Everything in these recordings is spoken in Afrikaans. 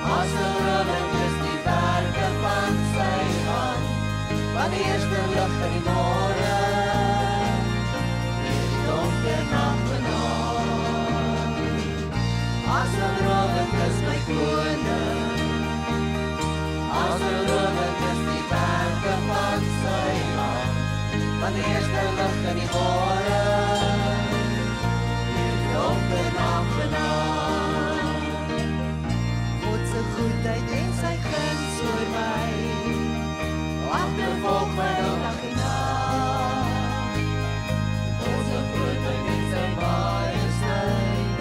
Asemrowend is die werke van sy hand, van die eerste lig in die môre, die donker nag vanaand. Asemrowend is my koning, asemrowend is die werke van sy hand, van die eerste lig in die môre, die donker nag vanaand. God se goedheid en sy guns oor my, agtervolg my dag en nag. God se grootheid en sy majesteit,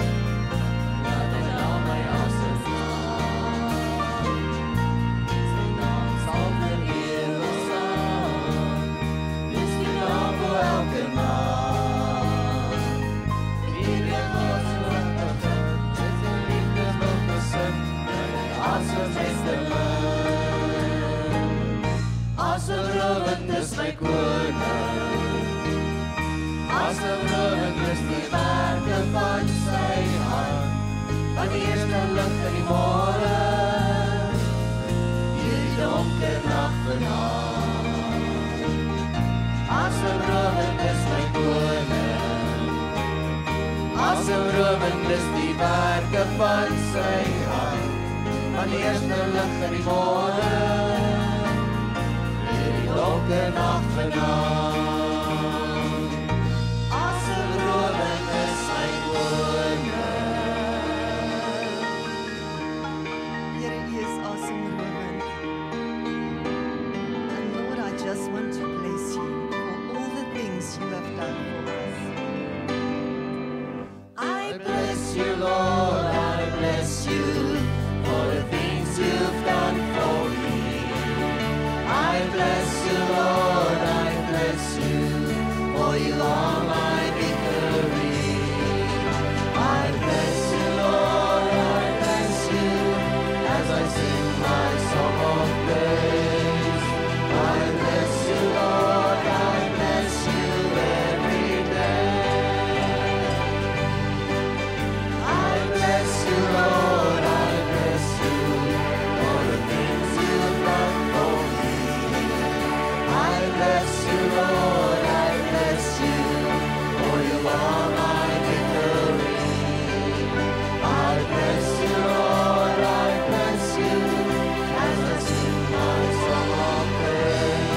laat my na my asem slaan. Sy naam sal vir ewig staan, dis die naam vir elke man. Die weet God se liefde, dis die liefde wil besin, asem is die man. Asemrowend is my koning, asemrowend is die werke van sy hand, van die eerste lig in die môre, die donker nag vanaand. Asemrowend is my koning, asemrowend is die werke van sy hand, van die eerste lig in die môre, die donker nag vanaand. Asemrowend is my koning. Here He is asemrowend. And Lord, I just want to bless you for all the things you have done for us. I bless you, Lord, I bless you, for the things you've done for me. I bless you, Lord, I bless you, for you are my victory. I bless you, Lord, I bless you, as I sing my song of praise. I bless you, Lord, I bless you every day. I bless you, Lord, I bless you, for the things you've done for me. I bless you, Lord, I bless you, for you are my victory. I bless you, Lord, I bless you, as I sing my song of praise.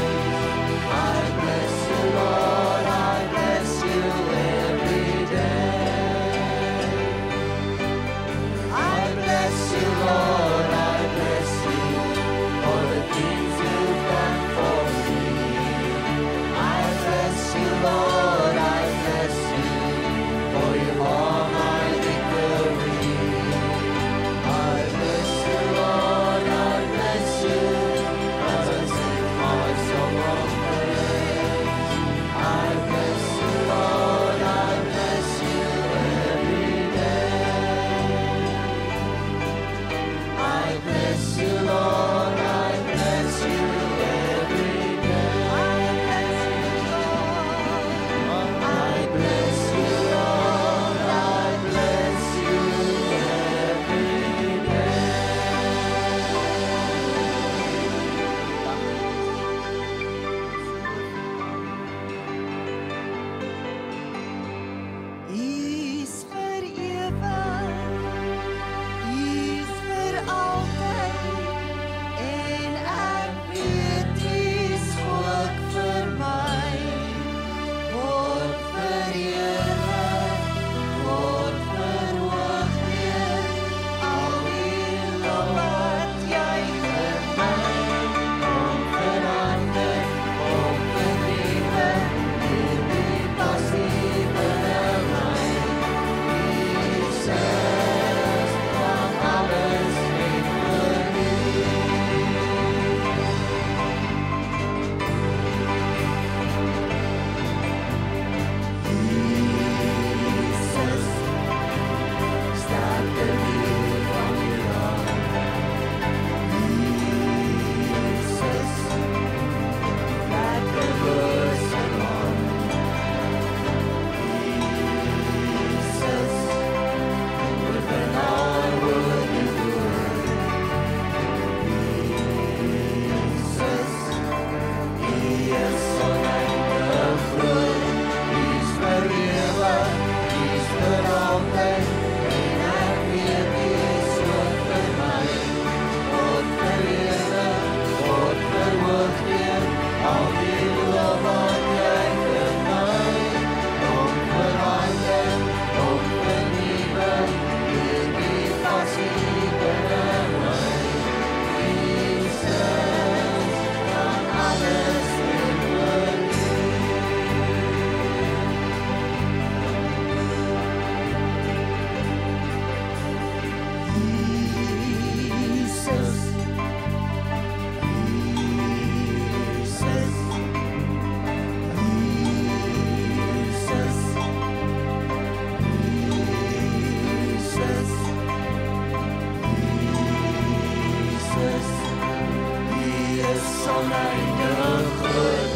oneindig goed.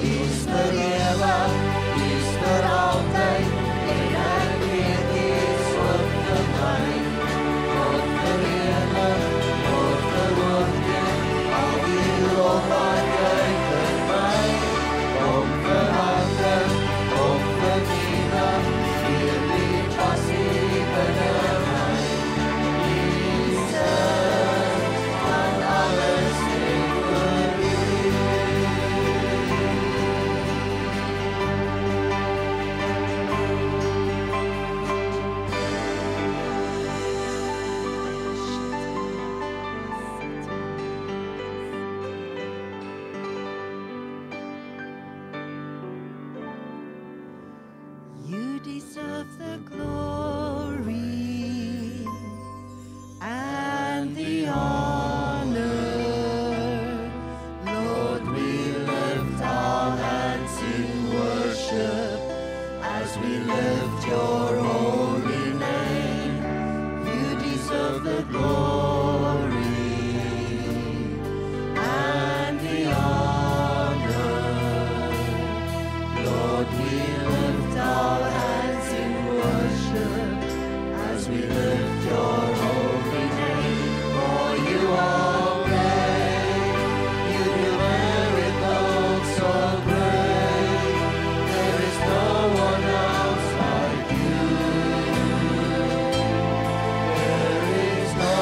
U is vir ewig, U is vir altyd, en ek weet U is ook vir my. God verenig, God veroordeel, al die lof wat uit vir my. Kom verander, kom vernieuwig, weer die passie binne my. Jesus, want alles net vir U. You deserve the glory and the honor. Lord, we lift our hands in worship as we lift your holy name. You deserve the glory and the honor. Lord, we lift our hands in worship as we lift your holy name. For you are great, you do miracles so great. There is no one else like you. There is no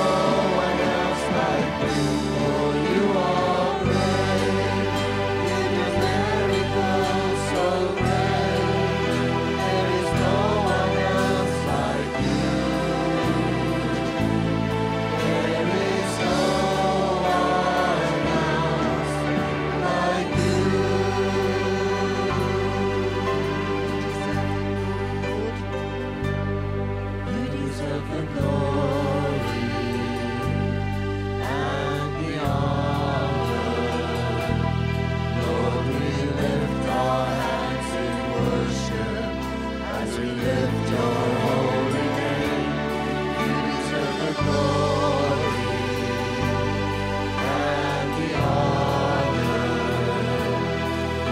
one else like you. For you are great, you do miracles so great. There is no one else like you. There is no one else like you. You deserve the glory and the honor. Lord, we lift our hands in worship as we lift your holy name. You deserve the glory and the honor.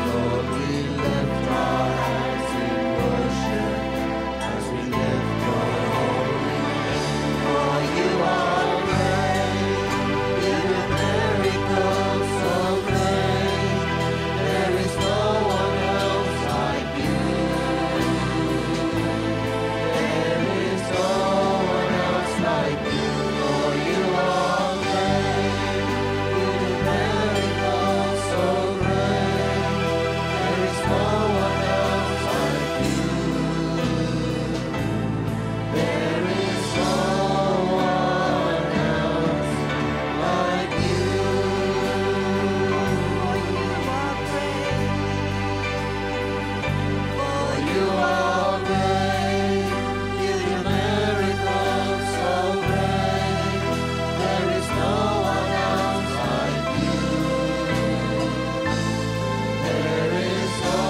Lord, we lift our hands in worship as we lift your holy name. For you are great, you do miracles so great. There is no one else like you. There is no one else like you. For you are great, you do miracles so great. There is no one else like you. There is no one else like you. For you are great, you do miracles so great. There is no one else like you. There is no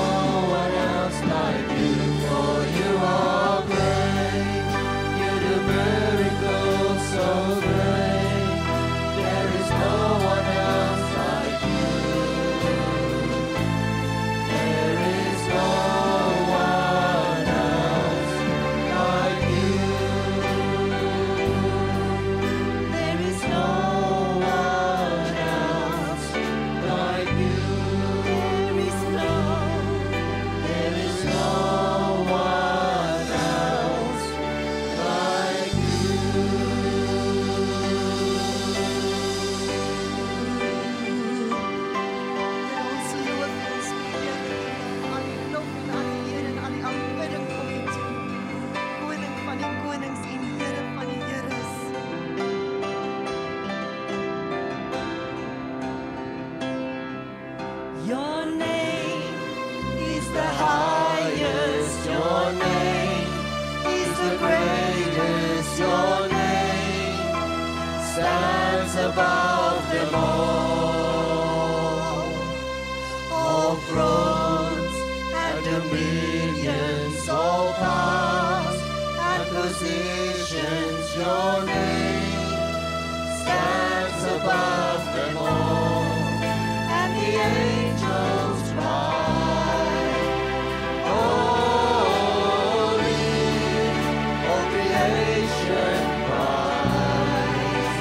one else like you. For you are great, you do miracles so great. There is no one else like you. There is no one else like you. There is no one else like you. There is no one else like Ons loof en speel aan die lof en aan die Here en aan die aanbidding kom U toe. Koning van die konings en Here van die heres. Your name is the highest, your name is the greatest, your name stands above them all. All thrones and dominions, all powers and positions, your name stands above them all. And angels cry, holy, all creation cries,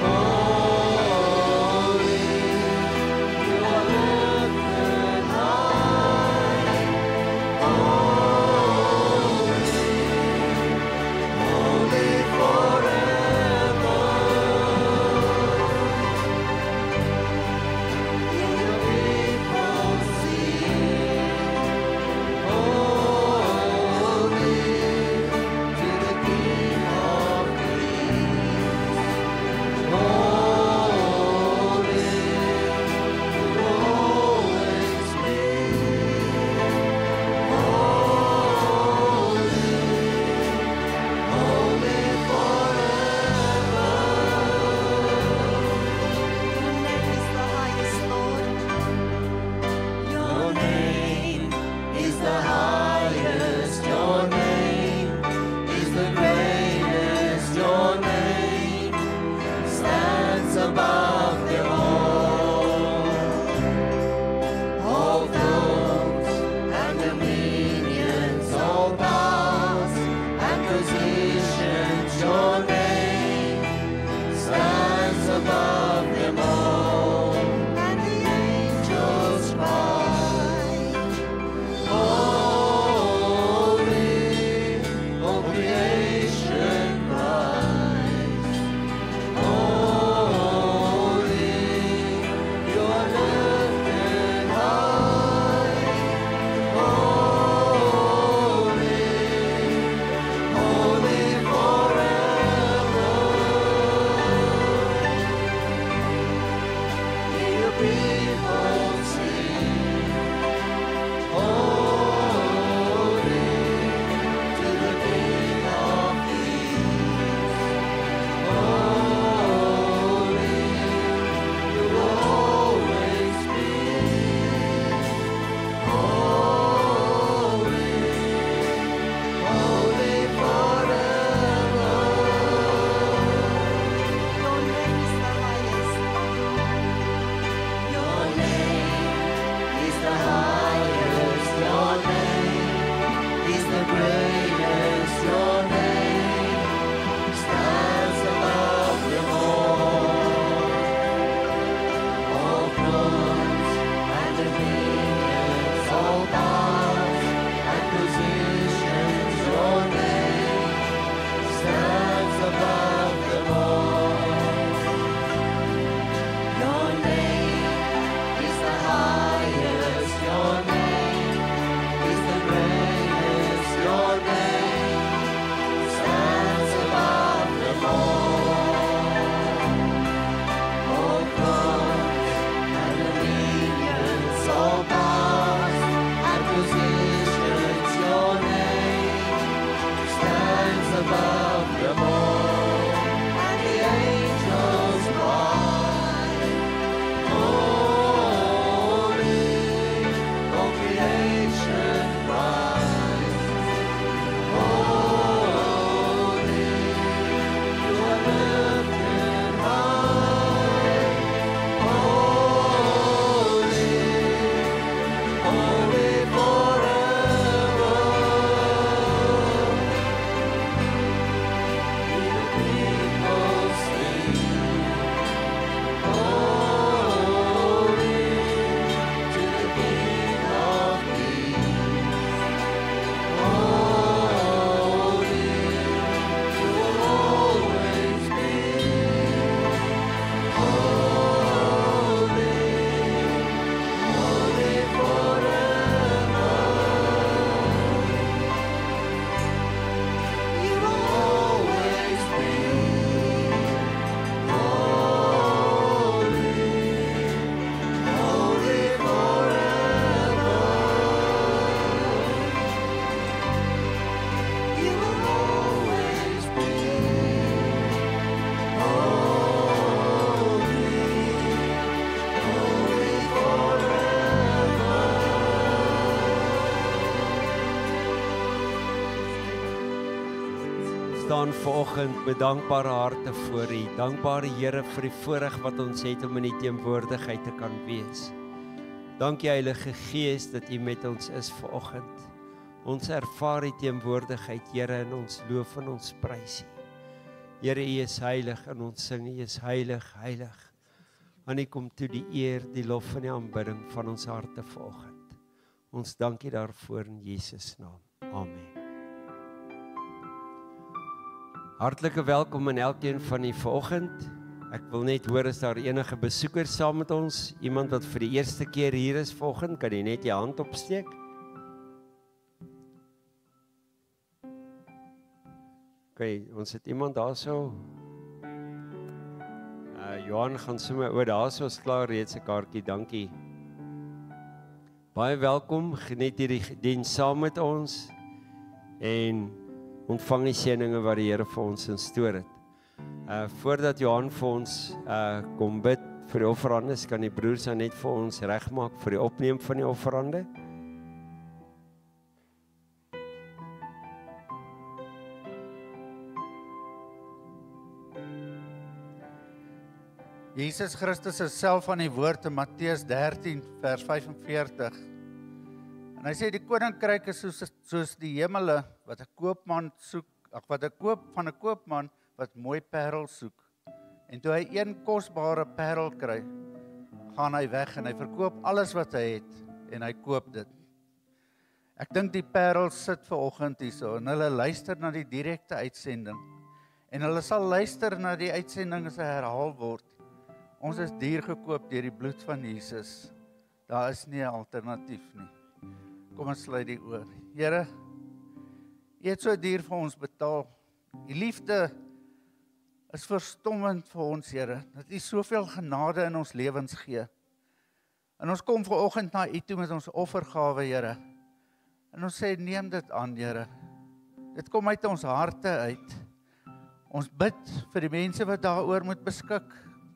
holy, you are lifted high, holy forever. Hear your people sing, holy to the King of Kings, holy will always be, holy forever. Your name is the highest, Lord. Your name is the greatest, your name stands above them all. All thrones and dominions, all powers and positions, your name stands above them all. And the angels Cry, holy, all creation cries, holy, you are lifted high, holy, holy forever. Hear your people sing, holy to the King of Kings, holy you will always be, holy, holy forever. Your name is the highest. Your name is the highest, your name is the greatest, your name stands above them all. All thrones and dominions, all powers and positions, your name stands above them all. Your name is the highest, your name is the greatest, your name stands above them all. All thrones and dominions, all powers and positions, your name stands above them all. And the angels cry, holy, all creation cries, holy, you are lifted high, holy, holy forever. Hear your people sing, holy to the King of Kings, holy you will always be, holy, holy forever. You will always be, holy, holy forever. You will always be, holy, holy forever. Staan vanoggend met dankbare harte voor U. Dankbare Here vir die voorreg wat ons het om in U teenwoordigheid te kan wees. Dankie Heilige Gees dat U met ons is vanoggend. Ons ervaar die teenwoordigheid, Here, en ons loof en ons prys U. Here, U is heilig en ons sing U is heilig, heilig. Aan U kom toe die eer, die lof en die aanbidding van ons harte vanoggend. Ons dank U daarvoor in Jesus naam. Amen. Hartlike welkom aan elkeen van u vanoggend. Ek wil net hoor as daar enige besoekers saam met ons, iemand wat vir die eerste keer hier is vanoggend, kan jy net jou hand opsteek? OK, ons het iemand daarso. Johan gaan sommer daarso is klaar reeds 'n kaartjie, dankie. Baie welkom, geniet hierdie diens saam met ons en ontvang die seëninge wat die Here vir ons instoor het. Voordat Johan vir ons kom bid vir die offerande, kan die broers dan net vir ons regmaak vir die opneem van die offerande. Jesus Christus is self aan die woord in Matteus 13 vers 45. En hy sê die koninkryk is soos die hemele wat 'n koopman soek, wat 'n koopman wat mooi parels soek. En toe hy een kosbare parel kry, gaan hy weg en hy verkoop alles wat hy het en hy koop dit. Ek dink die parels sit vanoggend hierso en hulle luister na die direkte uitsending. En hulle sal luister na die uitsending as hy herhaal word. Ons is duur gekoop deur die bloed van Jesus. Daar is nie 'n alternatief nie. Kom ons sluit die oor. Here, U het so duur vir ons betaal. U liefde is verstommend vir ons, Here, dat U soveel genade in ons lewens gee. En ons kom vanoggend na U toe met ons offergawe, Here. En ons sê, neem dit aan, Here. Dit kom uit ons harte uit. Ons bid vir die mense wat daaroor moet beskik,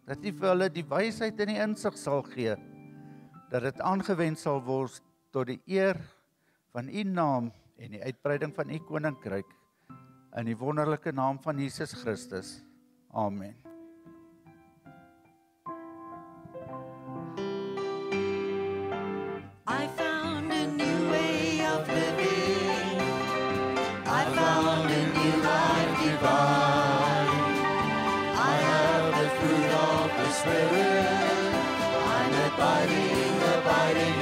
dat U vir hulle die wysheid en die insig sal gee, dat dit aangewend sal word tot die eer van U naam en die uitbreiding van U koninkryk, in die wonderlike naam van Jesus Christus. Amen. I found a new way of living. I found a new life divine. I have the fruit of the Spirit. I'm abiding in the vine.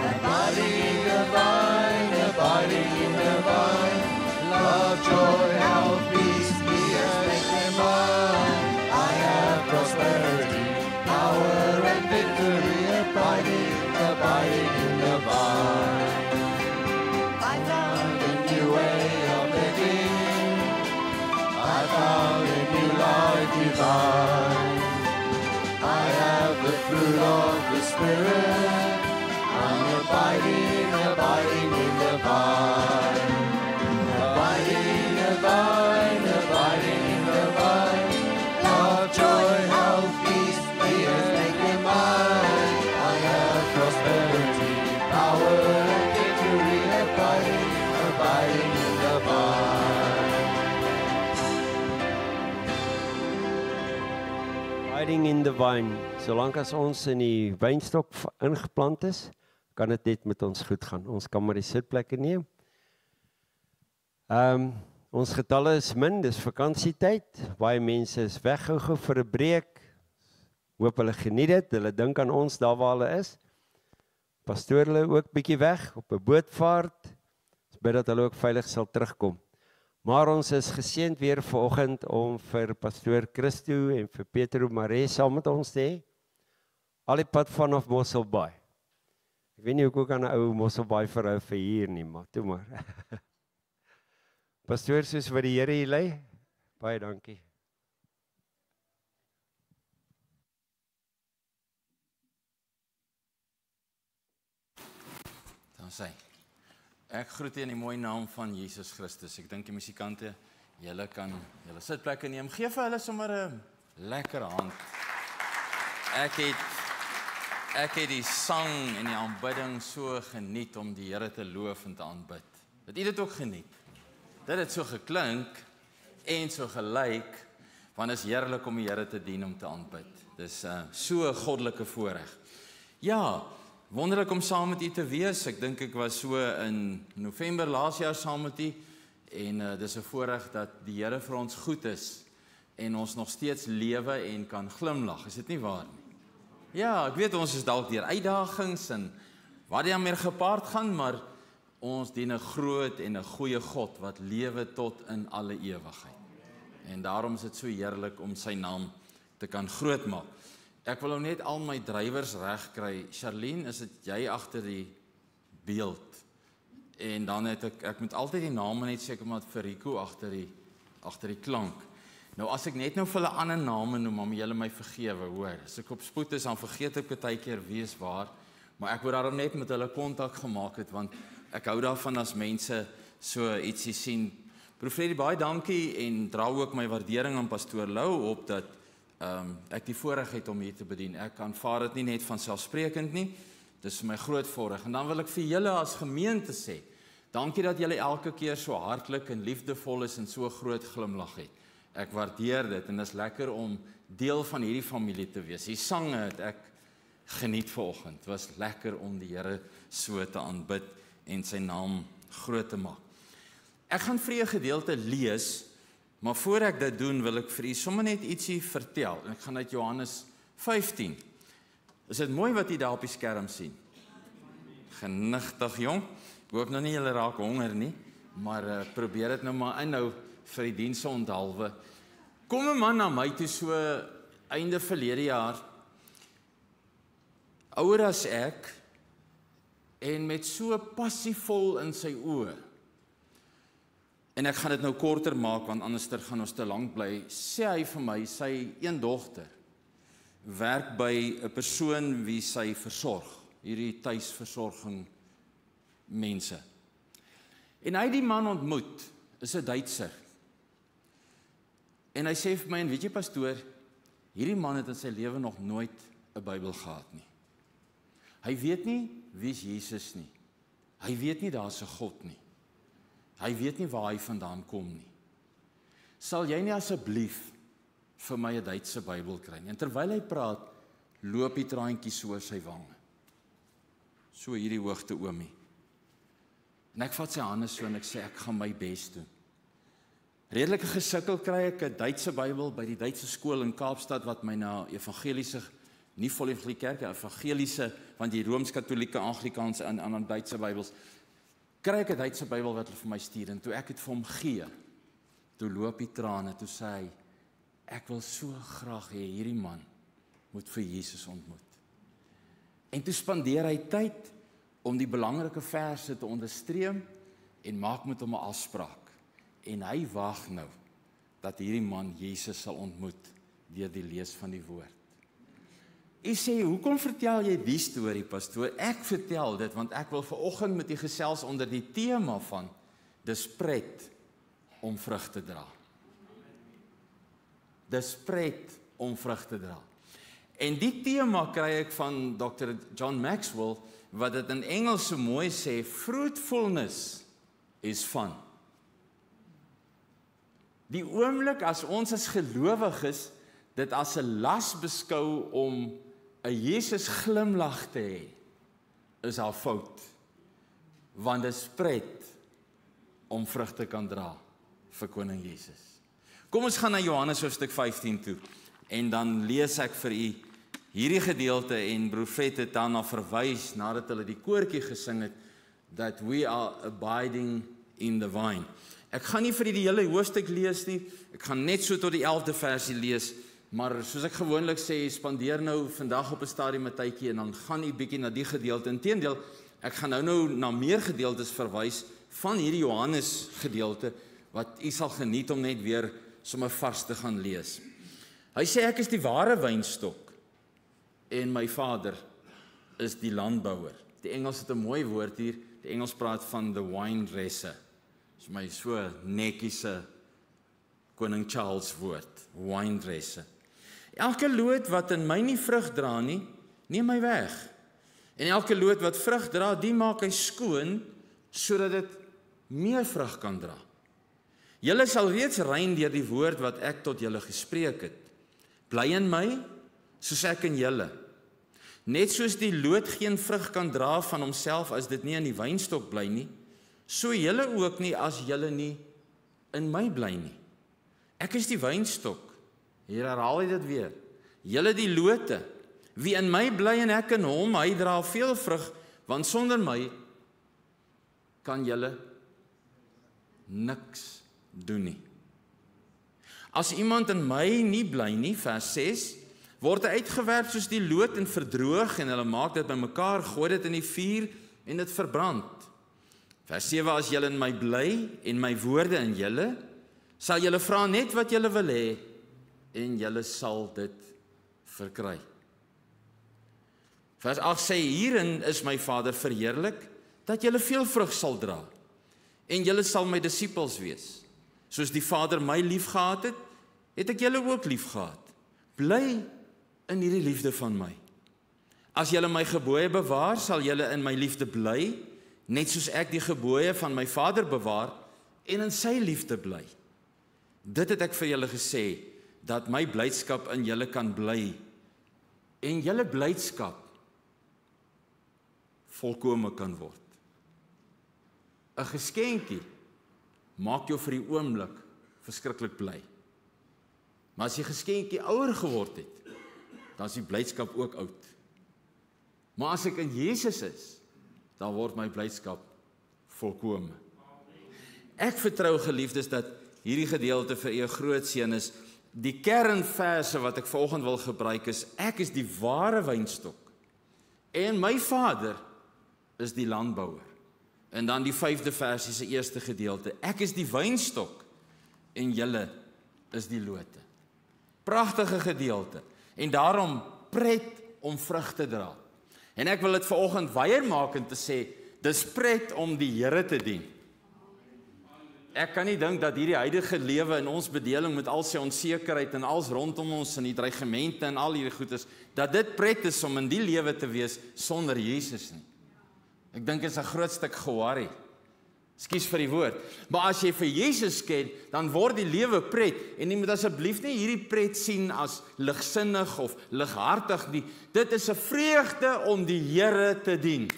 Abiding in the vine. Love, joy, health, peace, make them mine. I have prosperity, power and victory, abiding in the vine. I found a new way of living. I found a new life divine. I have the fruit of the Spirit. I'm abiding in the vine. Abiding in the vine. Love, joy, health, peace, make them mine. I have prosperity, power and victory, abiding in the vine. Abiding in the vine. Solank as ons in die wynstok ingeplant is, kan dit net met ons goed gaan. Ons kan maar die sitplekke neem. Ons getalle is min, dis vakansietyd. Baie mense is weggegou vir 'n breek. Hoop hulle geniet dit. Hulle dink aan ons daar waar hulle is. Pastoor hulle ook bietjie weg op 'n bootvaart. Ons bid dat hulle ook veilig sal terugkom. Maar ons is geseënd weer vanoggend om vir pastoor Christo en vir Petro Maree saam met ons te hê. Al die pad vanaf Mosselbaai. Ek weet nie hoe kan 'n ou Mosselbaai verhou vir hier nie, maar toe maar. Pastoor, soos wat die Here hier lei, baie dankie. Dan sê ek groet u in die mooi naam van Jesus Christus. Ek dink die musikante, julle kan julle sitplekke neem. Geef vir hulle sommer 'n lekker hand. Ek het die sang en die aanbidding so geniet om die Here te loof en te aanbid. Het u dit ook geniet? Dit het so geklink en so gelyk, Want is heerlik om die Here te dien, om te aanbid. Dis so 'n goddelike voorreg. Ja, wonderlik om saam met u te wees. Ek dink ek was so in November laas jaar saam met u en dis 'n voorreg dat die Here vir ons goed is en ons nog steeds lewe en kan glimlag. Is dit nie waar nie? Ja, ek weet ons is dalk deur uitdagings en wat dan meer gepaard gaan, maar ons dien 'n groot en 'n goeie God wat lewe tot in alle ewigheid. En daarom is dit so heerlik om sy naam te kan grootmaak. Ek wil nou net al my drywers reg kry. Charlene, is dit jy agter die beeld? En dan het ek moet altyd die name net seker maar vir Rico agter die klank. Nou as ek net nou vir hulle ander name noem, maar julle my vergewe, hoor. As ek op spoed is, dan vergeet ek baie keer wie is waar, maar ek wou daarom net met hulle kontak gemaak het, want ek hou daarvan as mense so ietsie sien. Broer Freddy, baie dankie en dra ook my waardering aan pastoor Lou op dat ek die voorreg het om hier te bedien. Ek aanvaar dit nie net van selfsprekend nie, dis vir my groot voorreg. En dan wil ek vir julle as gemeente sê, dankie dat julle elke keer so hartlik en liefdevol is en so groot glimlag het. Ek waardeer dit en dit is lekker om deel van hierdie familie te wees. Die sange het ek geniet vanoggend. Het was lekker om die Here so te aanbid en sy naam groot te maak. Ek gaan vir 'n gedeelte lees, maar voor ek dit doen wil ek vir u sommer net ietsie vertel. En ek gaan uit Johannes 15. Is dit mooi wat u daar op die skerm sien? Genigtig jong. Ek hoop nou nie julle raak honger nie, maar probeer dit nou maar inhou vir die dienste onthalwe. Kom 'n man na my toe so einde verlede jaar, ouer as ek, en met so passievol in sy oë. En ek gaan dit nou korter maak, want anders gaan ons te lank bly. Sê hy vir my, sy een dogter werk by 'n persoon wie sy versorg, hierdie tuisversorging mense. En hy het die man ontmoet, is 'n Duitser. En hy sê vir my, en weet jy pastoor, hierdie man het in sy lewe nog nooit 'n Bybel gehad nie. Hy weet nie wie is Jesus nie. Hy weet nie daar's 'n God nie. Hy weet nie waar hy vandaan kom nie. Sal jy nie asseblief vir my 'n Duitse Bybel kry nie? En terwyl hy praat, loop die traantjies oor sy wange. So hierdie hoogte oomie. En ek vat sy hande so en ek sê, ek gaan my bes doen. Redelike gesukkel kry ek 'n Duitse Bybel by die Duitse skool in Kaapstad wat my na evangeliese, nie volledige kerk, evangeliese, want die Rooms-Katolieke, Anglikaanse en ander Duitse Bybels, kry ek 'n Duitse Bybel wat hulle vir my stuur, en toe ek het vir hom gee, toe loop die trane, toe sê hy, ek wil so graag hê hierdie man moet vir Jesus ontmoet. En toe spandeer hy tyd om die belangrike verse te onderstreep en maak met hom 'n afspraak. En hy wag nou dat hierdie man Jesus sal ontmoet deur die lees van die woord. Ek sê, hoekom vertel jy die storie, pastoor? Ek vertel dit, want ek wil vanoggend met u gesels onder die tema van, dis pret om vrug te dra. Dis pret om vrug te dra. En die tema kry ek van Dr. John Maxwell, wat dit in Engels so mooi sê, fruitfulness is fun. Die oomblik as ons as gelowiges dit as 'n las beskou om 'n Jesus glimlag te hê, is al fout. Want dit is pret om vrug te kan dra vir koning Jesus. Kom ons gaan na Johannes hoofstuk 15 toe en dan lees ek vir u hierdie gedeelte en broer Fred het daarna verwys nadat hulle die koortjie gesing het that we are abiding in the vine. Ek gaan nie vir die hele hoofstuk lees nie, ek gaan net so tot die 11de versie lees, maar soos ek gewoonlik sê, spandeer nou vandag op 'n stadium 'n tydjie en dan gaan u bietjie na die gedeelte. Inteendeel, ek gaan nou na meer gedeeltes verwys van hierdie Johannes gedeelte wat u sal geniet om net weer sommer vars te gaan lees. Hy sê ek is die ware wynstok en my Vader is die landbouer. Die Engels het 'n mooi woord hier, die Engels praat van the wine dresser. Dis my so netjiese Koning Charles woord, wine dresser. Elke loot wat in my nie vrug dra nie, neem hy weg. En elke loot wat vrug dra, die maak hy skoon sodat dit meer vrug kan dra. Julle sal reeds rein deur die woord wat ek tot julle gespreek het. Bly in my, soos ek in julle. Net soos die loot geen vrug kan dra van homself as dit nie in die wynstok bly nie, so julle ook nie as julle nie in my bly nie. Ek is die wynstok. Hier herhaal hy dit weer. Julle die lote. Wie in my bly en ek in hom, hy dra veel vrug, want sonder my kan julle niks doen nie. As iemand in my nie bly nie, vers 6, word hy uitgewerp soos die loot en verdroog en hulle maak dit bymekaar, gooi dit in die vuur en dit verbrand. Vers 7, as julle in my bly en my woorde in julle, sal julle vra net wat julle wil hê en julle sal dit verkry. Vers 8 sê, hierin is my Vader verheerlik, dat julle veel vrug sal dra en julle sal my disippels wees. Soos die Vader my liefgehad het, het ek julle ook liefgehad. Bly in hierdie liefde van my. As julle my gebooie bewaar, sal julle in my liefde bly, net soos ek die gebooie van my Vader bewaar en in sy liefde bly. Dit het ek vir julle gesê, dat my blydskap in julle kan bly en julle blydskap volkome kan word. 'n Geskenkie maak jou vir die oomblik verskriklik bly. Maar as die geskenkie ouer geword het, dan is die blydskap ook oud. Maar as ek in Jesus is, dan word my blydskap volkome. Ek vertrou, geliefdes, dat hierdie gedeelte vir u groot seën is. Die kernverse wat ek vanoggend wil gebruik is, ek is die ware wynstok en my Vader is die landbouer. En dan die 5de vers is die eerste gedeelte. Ek is die wynstok en julle is die lote. Pragtige gedeelte. En daarom pret om vrug te dra. En ek wil dit vanoggend weier maak en te sê, dis pret om die Here te dien. Ek kan nie dink dat hierdie huidige lewe in ons bedeling met al sy onsekerheid en alles rondom ons en die dreigemente en al hierdie goedes, dat dit pret is om in die lewe te wees sonder Jesus nie. Ek dink dit is 'n groot stuk geworry. Ekskuus vir die woord. Maar as jy vir Jesus ken, dan word die lewe pret. En jy moet asseblief nie hierdie pret sien as ligsinnig of lighartig nie. Dit is 'n vreugde om die Here te dien.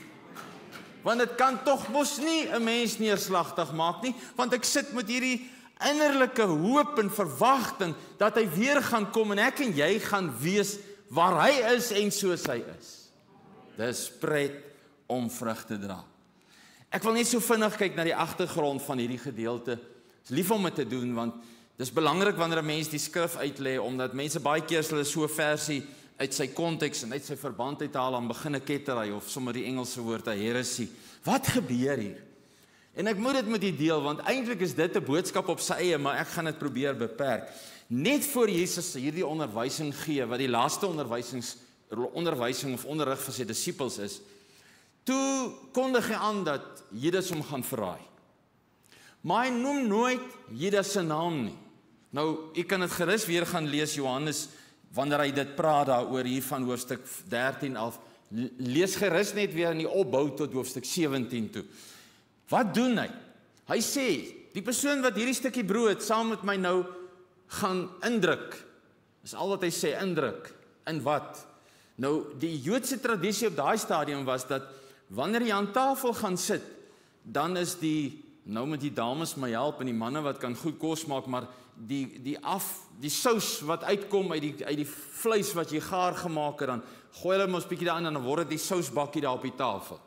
Want dit kan tog mos nie 'n mens neerslagtig maak nie, want ek sit met hierdie innerlike hoop en verwagting dat hy weer gaan kom en ek en jy gaan wees waar hy is en soos hy is. Dis pret om vrug te dra. Ek wil net so vinnig kyk na die agtergrond van hierdie gedeelte. Dit is lief om dit te doen, want dis belangrik wanneer 'n mens die skrif uitlê, omdat mense baie keer as hulle so 'n versie uit sy konteks en uit sy verband uithaal, dan begin 'n kettery of sommer die Engelse woord heresie. Wat gebeur hier? En ek moet dit met u deel, want eintlik is dit 'n boodskap op sy eie, maar ek gaan dit probeer beperk. Net voor Jesus hierdie onderwysing gee, wat die laaste onderwysing of onderrig vir sy disippels is, toe kondig hy aan dat Judas hom gaan verraai. Maar hy noem nooit Judas se naam nie. Nou, u kan dit gerus weer gaan lees, Johannes, wanneer hy dit praat daaroor hier van hoofstuk 13 af. Lees gerus net weer in die opbou tot hoofstuk 17 toe. Wat doen hy? Hy sê, die persoon wat hierdie stukkie brood saam met my nou gaan indruk, is al wat hy sê, indruk, in wat? Nou, die Joodse tradisie op daai stadium was dat, wanneer jy aan tafel gaan sit, dan is nou met die dames my help en die manne wat kan goed kos maak, maar die sous wat uitkom uit die vleis wat jy gaar gemaak het, dan gooi hulle mos bietjie daarin en dan word dit die sousbakkie daar op die tafel.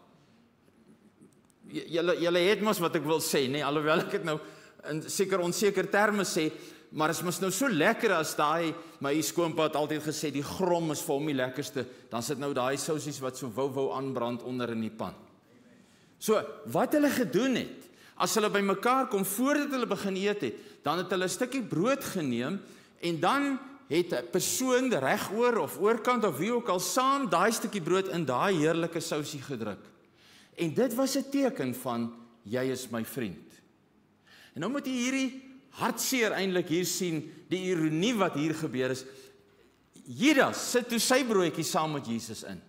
Julle het mos wat ek wil sê, nee, alhoewel ek dit nou in seker onseker terme sê, maar is mos nou so lekker as my skoonpa het altyd gesê, die grom is vir hom die lekkerste, dan sit nou daai sousies wat so wou aanbrand onder in die pan. So, wat hulle gedoen het, as hulle by mekaar kom, voordat hulle begin eet het, dan het hulle 'n stukkie brood geneem, en dan het 'n persoon regoor of oorkant of wie ook al saam daai stukkie brood in daai heerlike sousie gedruk. En dit was 'n teken van, jy is my vriend. En nou moet jy hierdie hartseer eintlik hier sien, die ironie wat hier gebeur is. Judas sit toe sy broodjie saam met Jesus in.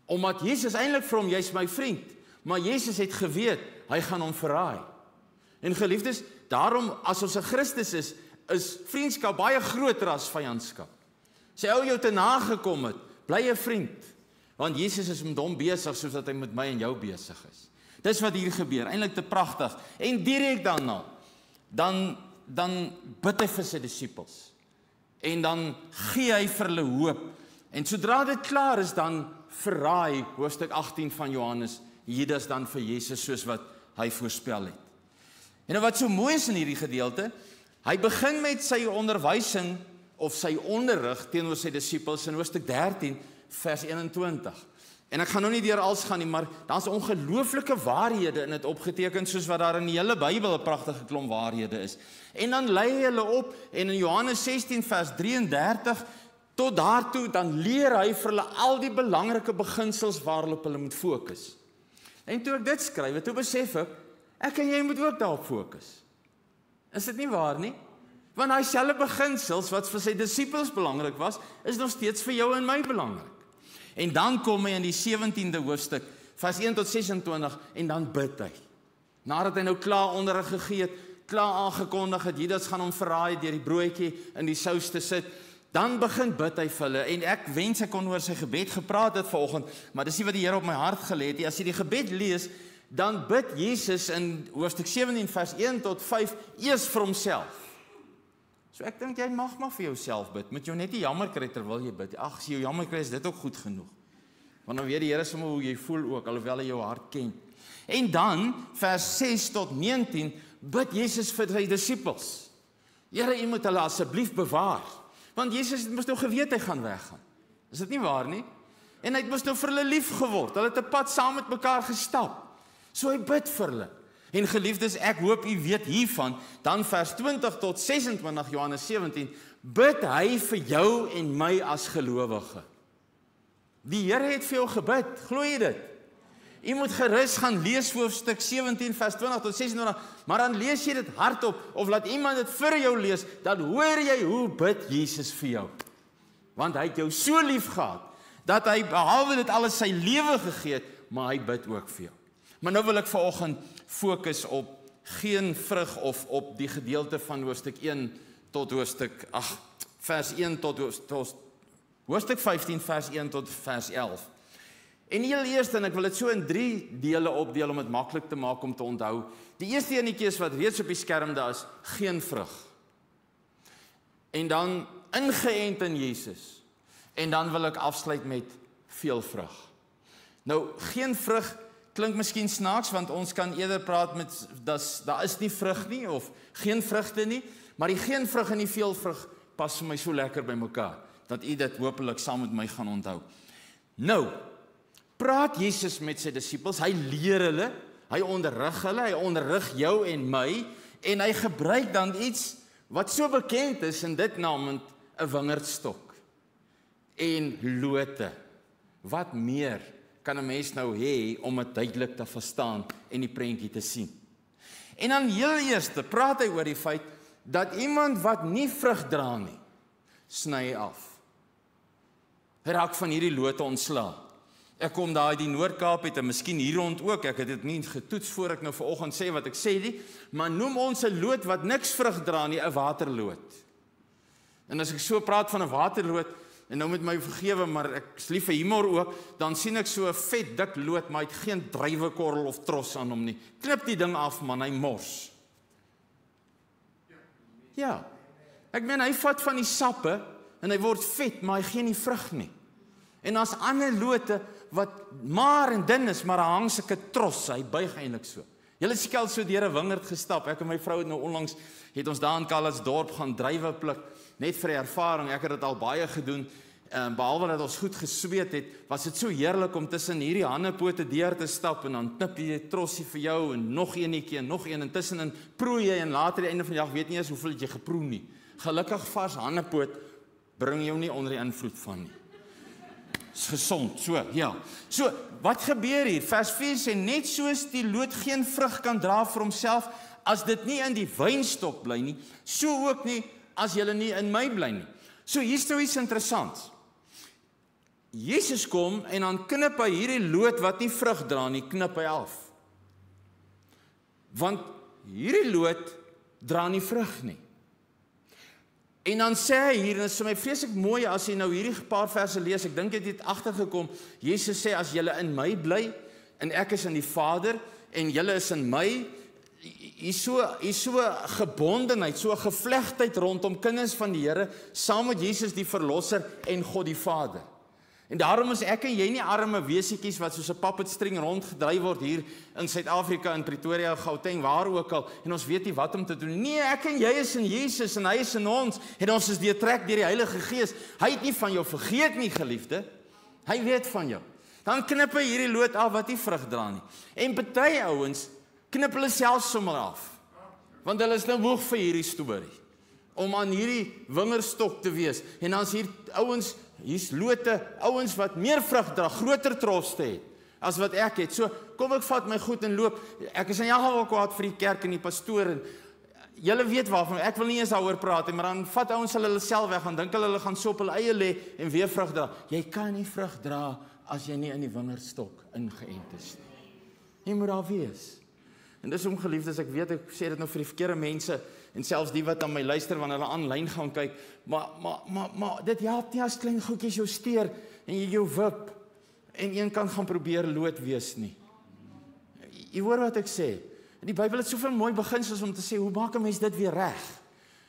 Omdat Jesus eintlik vir hom, jy's my vriend, maar Jesus het geweet, hy gaan hom verraai. En geliefdes, daarom as ons 'n Christus is vriendskap baie groter as vyandskap. Sy ou jou te nagekom het, bly 'n vriend, want Jesus is met hom besig soos dat hy met my en jou besig is. Dis wat hier gebeur, eintlik te pragtig. En direk daarna, dan bid hy vir sy disippels. En dan gee hy vir hulle hoop. En sodra dit klaar is, dan verraai hoofstuk 18 van Johannes Judas dan vir Jesus soos wat hy voorspel het. En nou wat so mooi is in hierdie gedeelte, hy begin met sy onderwysing of sy onderrig teenoor sy disippels in hoofstuk 13 vers 21. En ek gaan nou nie deur alles gaan nie, maar daar's ongelooflike waarhede in dit opgeteken, soos wat daar in die hele Bybel 'n pragtige klomp waarhede is. En dan lei hy hulle op, en in Johannes 16 vers 33, tot daartoe, dan leer hy vir hulle al die belangrike beginsels waarop hulle moet fokus. En toe ek dit skryf, toe besef ek en jy moet ook daarop fokus. Is dit nie waar nie? Want daai selfde beginsels wat vir sy disippels belangrik was, is nog steeds vir jou en my belangrik. En dan kom hy in die 17de hoofstuk, vers 1 tot 26, en dan bid hy. Nadat hy nou klaar onderrig gegee het, klaar aangekondig het, Judas gaan hom verraai deur die broodjie in die sous te sit, dan begin bid hy vir hulle, en ek wens ek kon oor sy gebed gepraat het vanoggend, maar dis nie wat die Here op my hart gelê het nie. As jy die gebed lees, dan bid Jesus in hoofstuk 17 vers 1 tot 5 eers vir homself. So ek dink jy mag maar vir jouself bid, moet jou net nie jammer kry terwyl jy bid. Ag, as jy jou jammer kry, is dit ook goed genoeg. Want dan weet die Here sommer hoe jy voel ook, alhoewel hy jou hart ken. En dan, vers 6 tot 19, bid Jesus vir sy disippels. Here, u moet hulle asseblief bewaar. Want Jesus het mos nou geweet hy gaan weggaan. Is dit nie waar nie? En hy het mos nou vir hulle lief geword. Hulle het 'n pad saam met mekaar gestap. So hy bid vir hulle. En geliefdes, ek hoop u weet hiervan, dan vers 20 tot 26 Johannes 17, bid hy vir jou en my as gelowige. Die Here het vir jou gebid, glo jy dit? U moet gerus gaan lees hoofstuk 17 vers 20 tot 26, maar dan lees jy dit hardop, of laat iemand dit vir jou lees, dan hoor jy hoe bid Jesus vir jou. Want hy het jou so lief gehad, dat hy behalwe dit alles sy lewe gegee het, maar hy bid ook vir jou. Maar nou wil ek vanoggend fokus op geen vrug of op die gedeelte van hoofstuk 1 tot vers 1 tot hoofstuk 15 vers 1 tot vers 11. En heel eers, en ek wil dit so in 3 dele opdeel om dit maklik te maak om te onthou. Die eerste enetjie is wat reeds op die skerm daar is, geen vrug. En dan ingeënt in Jesus. En dan wil ek afsluit met veel vrug. Nou, geen vrug klink miskien snaaks, want ons kan eerder praat met, daar is nie vrug nie, of geen vrugte nie, maar die geen vrug en die veel vrug pas vir my so lekker by mekaar, dat u dit hopelik saam met my gaan onthou. Nou, praat Jesus met sy disippels, hy leer hulle, hy onderrig jou en my, en hy gebruik dan iets wat so bekend is, en dit namens 'n wingerdstok en lote. Wat meer kan 'n mens nou hê om dit duidelik te verstaan en die prentjie te sien? En dan heel eerste praat hy oor die feit dat iemand wat nie vrug dra nie, sny af. Hy raak van hierdie lote ontslae. Ek kom daar uit die Noord-Kaap het, en miskien hier rond ook, ek het dit nie getoets voor ek nou vanoggend sê wat ek sê nie, maar noem ons 'n loot wat niks vrug dra nie, 'n waterloot. En as ek so praat van 'n waterloot, en nou moet my vergewe, maar ek is lief vir humor ook, dan sien ek so 'n vet dik loot, maar hy het geen druiwekorrel of tros aan hom nie. Knip die ding af, man, hy mors. Ja, ek meen, hy vat van die sappe, en hy word vet, maar hy gee nie vrug nie. En as ander lote, wat maar en dun is, maar hy hang sulke tros, hy buig eintlik so. Julle skel so deur 'n wingerd gestap, ek en my vrou het nou onlangs, het ons daar in Calitzdorp gaan druiwe pluk, net vir die ervaring, ek het dit al baie gedoen, behalwe dat ons goed gesweet het, was dit so heerlik om tussen hierdie hannepote deur te stap, en dan knip jy 'n trossie vir jou, en nog eenetjie, en nog een, en tussenin proe jy, en later die einde van die dag weet nie eens hoeveel het jy geproe nie. Gelukkig vars hannepoot, bring jou nie onder die invloed van nie. Is gesond, so, ja. So, wat gebeur hier? Vers 4 sê, net soos die loot geen vrug kan dra vir homself, as dit nie in die wynstok bly nie, so ook nie, as julle nie in my bly nie. So, hier is nou iets interessants. Jesus kom, en dan knip hy hierdie loot wat nie vrug dra nie, knip hy af. Want hierdie loot dra nie vrug nie. En dan sê hy hier, en dit is vir my vreeslik mooi as jy nou hierdie paar verse lees, ek dink jy het agtergekom, Jesus sê, as julle in my bly, en ek is in die Vader, en julle is in my, hier so gebondenheid, so gevlegtheid rondom kinders van die Here, saam met Jesus die Verlosser en God die Vader. En daarom is ek en jy nie arme wesentjies wat soos 'n puppetstring rondgedryf word hier in Suid-Afrika, in Pretoria, Gauteng, waar ook al, en ons weet nie wat om te doen. Nee, ek en jy is in Jesus en hy is in ons, en ons is deurtrek deur die Heilige Gees. Hy het nie van jou vergeet nie, geliefde. Hy weet van jou. Dan knip hy hierdie loot af wat nie vrug dra nie. En party ouens knip hulle self sommer af. Want hulle is nou moeg vir hierdie storie om aan hierdie wingerdstok te wees. En dan is hier ouens, hier's lote, ouens wat meer vrug dra, groter troste het as wat ek het. So, kom ek vat my goed en loop. Ek is in elk geval kwaad vir die kerk en die pastoor en julle weet waarvan, ek wil nie eens daaroor praat, maar dan vat ouens hulle self weg en dink hulle gaan so op hulle eie lê en weer vrug dra. Jy kan nie vrug dra as jy nie in die wingerdstok ingeënt is nie. Jy moet daar wees. En dis om geliefdes, ek weet, ek sê dit nou vir die verkeerde mense, en selfs die wat aan my luister, wanneer hulle aanlyn gaan kyk, maar dit help nie as klein goedjies jou steur, en jy jou wip, en een kan gaan probeer lood wees nie. Jy hoor wat ek sê, die Bybel het soveel mooi beginsels om te sê, hoe maak 'n mens dit weer reg?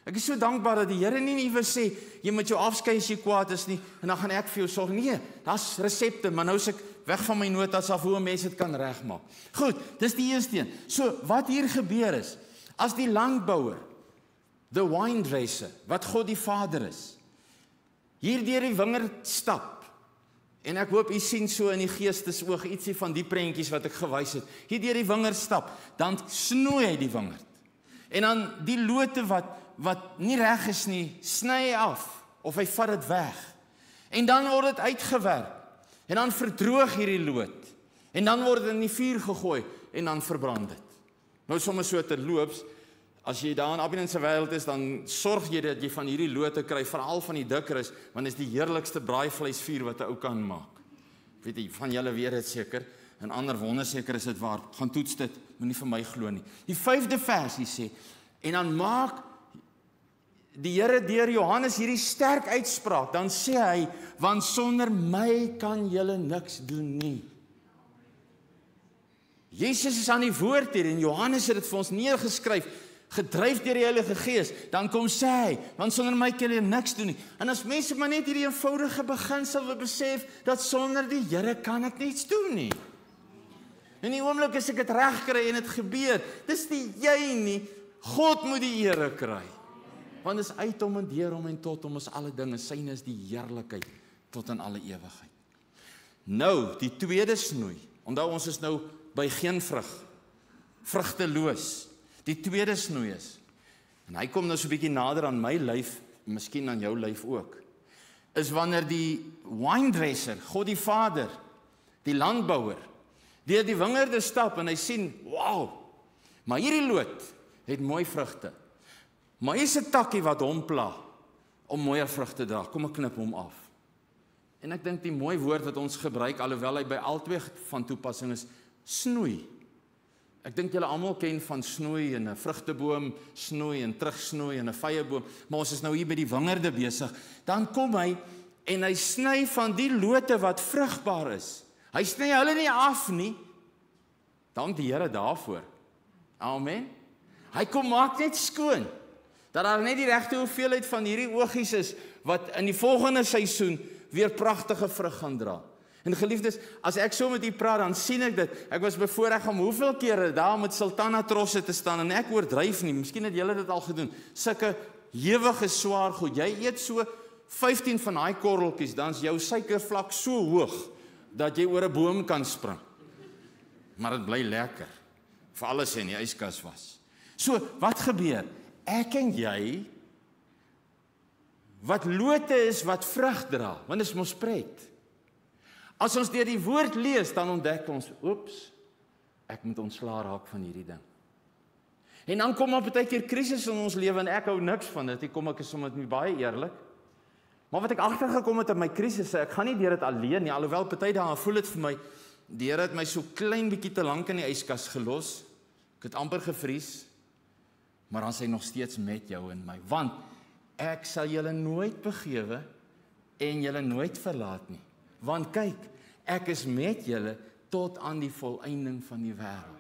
Ek is so dankbaar dat die Here nie iewers sê, jy moet jou afskei as jy kwaad is nie, en dan gaan ek vir jou sorg. Nee, daar's resepte, maar nou is ek weg van my notas af hoe 'n mens dit kan regmaak. Goed, dis die eerste een. So, wat hier gebeur is, as die landbouer, the wine dresser, wat God die Vader is, hier deur die wingerd stap, en ek hoop u sien so in die geestesoog ietsie van die prentjies wat ek gewys het, hier deur die wingerd stap, dan snoei hy die wingerd, en dan die lote wat nie reg is nie, sny hy af, of hy vat dit weg, en dan word dit uitgewerk, en dan verdroog hierdie loot, en dan word dit in die vuur gegooi, en dan verbrand dit. Nou soms so terloops, as jy daar in Abinant se wêreld is, dan sorg jy dat jy van hierdie lote kry, veral van die dikker is, want dit is die heerlikste braaivleisvuur wat 'n ou kan maak. Weet jy, van julle weet dit seker, en ander wonder seker is dit waar, gaan toets dit, moenie vir my glo nie. Die 5de versie sê, en dan maak die Here deur Johannes hierdie sterk uitspraak, dan sê hy, want sonder my kan julle niks doen nie. Jesus is aan die woord hier, en Johannes het dit vir ons neergeskryf, gedryf deur die Heilige Gees, dan kom sê hy, want sonder my kan julle niks doen nie. En as mense maar net hierdie eenvoudige beginsel wil besef, dat sonder die Here kan ek niks doen nie. En die oomblik as ek dit reg kry en dit gebeur, dis nie jy nie, God moet die ere kry. Want is uit hom en deur hom en tot hom is alle dinge, syne is die heerlikheid tot in alle ewigheid. Nou, die tweede snoei, onthou ons is nou by geen vrug, vrugteloos. Die tweede snoei is, en hy kom nou so 'n bietjie nader aan my lyf, miskien aan jou lyf ook, is wanneer die winedresser, God die Vader, die landbouer, deur die wingerde stap en hy sien, wow, maar hierdie loot het mooi vrugte. Maar hier's 'n takkie wat hom pla om mooier vrugte te dra. Kom ek knip hom af. En ek dink die mooi woord wat ons gebruik, alhoewel hy by albei van toepassing is, snoei. Ek dink julle almal ken van snoei en 'n vrugteboom, snoei en terugsnoei en 'n vyeboom, maar ons is nou hier by die wingerde besig. Dan kom hy en hy sny van die lote wat vrugbaar is. Hy sny hulle nie af nie. Dank die Here daarvoor. Amen. Hy kom maak net skoon, dat daar net die regte hoeveelheid van hierdie oogies is, wat in die volgende seisoen weer pragtige vrug gaan dra. En geliefdes, as ek so met u praat, dan sien ek dit. Ek was bevoorreg om hoeveel kere daar met sultana trosse te staan, en ek oordryf nie, miskien het julle dit al gedoen, sulke hewige swaar goed, jy eet so 15 van daai korreltjies, dan is jou suikervlak so hoog, dat jy oor 'n boom kan spring. Maar dit bly lekker, vir alles in die yskas was. So, wat gebeur? Ek en jy, wat lote is, wat vrug dra, want dit is mos pret. As ons deur die woord lees, dan ontdek ons, oeps, ek moet ontslaa raak van hierdie ding. En dan kom op 'n keer krisis in ons lewe, en ek hou niks van dit, kom ek is sommer met my baie eerlik. Maar wat ek agtergekom het in my krisisse, ek gaan nie deur dit alleen nie, alhoewel party dae voel dit vir my, die Here het my so klein bietjie te lank in die yskas gelos, ek het amper gevries, maar dan is hy nog steeds met jou en my, want ek sal julle nooit begewe en julle nooit verlaat nie. Want kyk, ek is met julle tot aan die volëinding van die wêreld.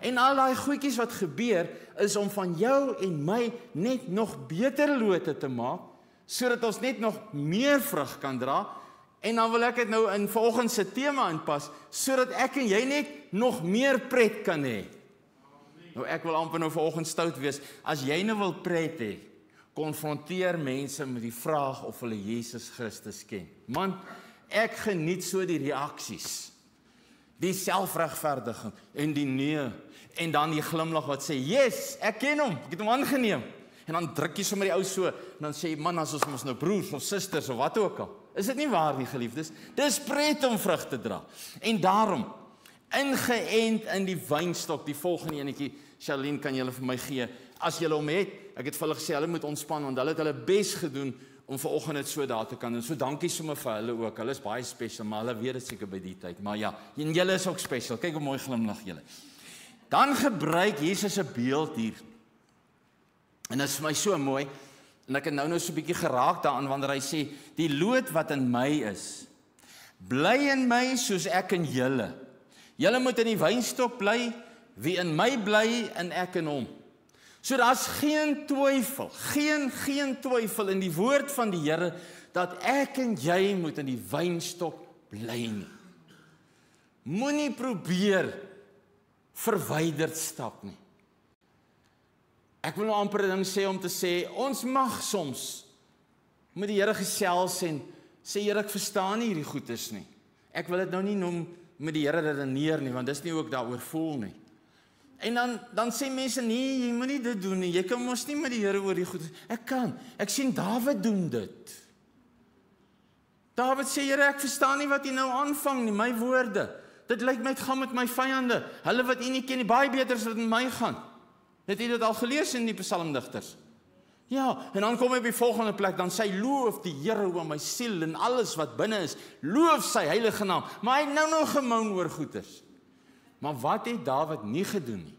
En al daai goedjies wat gebeur, is om van jou en my net nog beter lote te maak, sodat ons net nog meer vrug kan dra, en dan wil ek dit nou in volgende se tema inpas, sodat ek en jy net nog meer pret kan hê. Nou ek wil amper nou vanoggend stout wees, as jy nou wil pret hê, konfronteer mense met die vraag of hulle Jesus Christus ken. Man, ek geniet so die reaksies, die selfregverdiging en die nee, en dan die glimlag wat sê, yes, ek ken hom, ek het hom aangeneem. En dan druk jy sommer die ou so, en dan sê jy, man, as ons mos nou broers of susters of wat ook al. Is dit nie waar nie, geliefdes? Dis pret om vrug te dra. En daarom, ingeënt in die wynstok, die volgende enetjie, Charlene, kan julle vir my gee, as julle hom het, ek het vir hulle gesê, hulle moet ontspan, want hulle het hulle bes gedoen, om vanoggend dit so daar te kan doen. So dankie sommer vir hulle ook, hulle is baie special, maar hulle weet dit seker by die tyd, maar ja, en julle is ook special, kyk hoe mooi glimlag julle. Dan gebruik Jesus 'n beeld hier, en dit is vir my so mooi, en ek het nou so 'n bietjie geraak daaraan, wanneer hy sê, die loot wat in my is, bly in my soos ek in julle. Julle moet in die wynstok bly, wie in my bly en ek in hom. So daar's geen twyfel, geen twyfel in die woord van die Here, dat ek en jy moet in die wynstok bly nie. Moenie probeer verwyderd stap nie. Ek wil nou amper 'n ding sê om te sê, ons mag soms met die Here gesels en sê, Here, ek verstaan nie hierdie goedes nie. Ek wil dit nou nie noem met die Here redeneer nie, want dis nie ook daaroor voel nie. En dan sê mense, nee, jy moet nie dit doen nie, jy kan mos nie met die Here oor die goedes. Ek kan, ek sien Dawid doen dit. Dawid sê, Here, ek verstaan nie wat jy nou aanvang nie, my woorde. Dit lyk my, het gaan met my vyande, hulle wat jy nie ken nie, baie beter as wat in my gaan. Het jy dit al gelees in die psalmdigters? Ja, en dan kom hy op die volgende plek, dan sê hy, loof die Here oor my siel en alles wat binne is, loof sy heilige naam, maar hy het nou nog gemoun oor goeders. Maar wat het Dawid nie gedoen nie?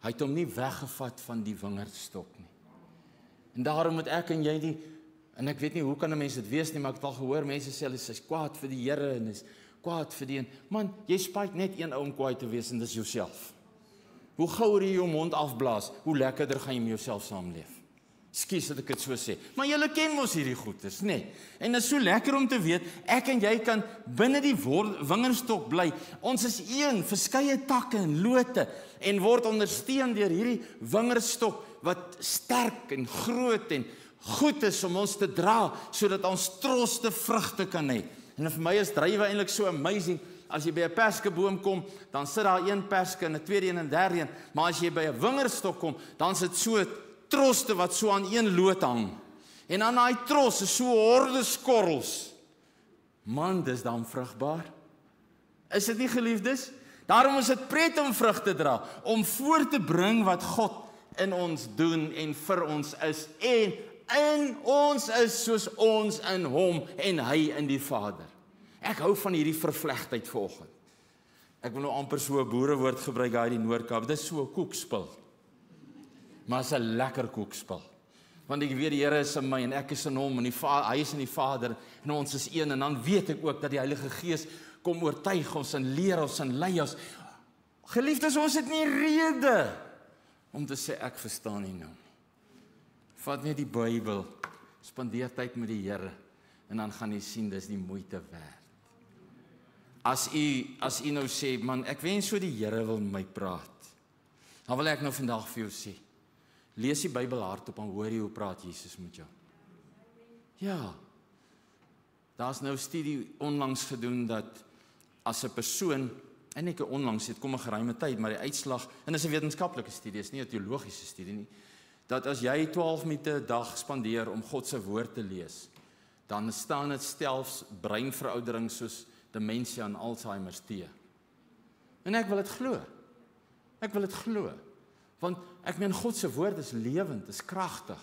Hy het hom nie weggevat van die wingerdstok nie. En daarom moet ek en jy nie, en ek weet nie hoe kan 'n mens dit wees nie, maar ek het al gehoor, mense sê, hulle is kwaad vir die Here, en is kwaad vir die een. Man, jy spyt net een ou om kwaad te wees, en dis jouself. Hoe gouer jy jou mond afblaas, hoe lekkerder gaan jy met jouself saamleef. Skus dat ek dit so sê, maar julle ken mos hierdie goedes, nee. En dit is so lekker om te weet, ek en jy kan binne die wingerdstok bly. Ons is een, verskeie takke en lote, en word ondersteun deur hierdie wingerdstok, wat sterk en groot en goed is om ons te dra, sodat ons troste vrugte kan hê. En vir my is druiwe eintlik so amazing. As jy by 'n perskeboom kom, dan sit daar een perske en 'n tweede een en 'n derde een, maar as jy by 'n wingerdstok kom, dan sit so troste wat so aan een loot hang. En aan daai tros is so horde skorrels. Man, dis dan vrugbaar. Is dit nie, geliefdes? Daarom is dit pret om vrug te dra, om voor te bring wat God in ons doen en vir ons is, en in ons is soos ons in hom en hy in die Vader. Ek hou van hierdie vervlegtheid vanoggend. Ek wil nou amper so 'n boerewoord gebruik daar in die Noord-Kaap. Dit is so 'n koekspil. Maar is 'n lekker koekspil. Want ek weet die Here is in my en ek is in hom en hy is in die Vader en ons is een, en dan weet ek ook dat die Heilige Gees kom oortuig ons en leer ons en lei ons. Geliefdes, ons het nie rede om te sê ek verstaan nie nou. Vat net die Bybel, spandeer tyd met die Here en dan gaan jy sien dis die moeite werd. As u nou sê, man, ek wens so die Here wil met my praat, dan wil ek nou vandag vir jou sê, lees die Bybel hardop en hoor jy hoe praat Jesus met jou. Ja, daar's nou 'n studie onlangs gedoen dat as 'n persoon, en ek onlangs, het kom 'n geruime tyd, maar die uitslag, en dit is 'n wetenskaplike studie, is nie 'n teologiese studie nie, dat as jy 12 minute 'n dag spandeer om God se woord te lees, dan staan dit selfs breinveroudering soos demensie en Alzheimer's te. En ek wil dit glo. Ek wil dit glo. Want ek meen God se woord is lewend, is kragtig.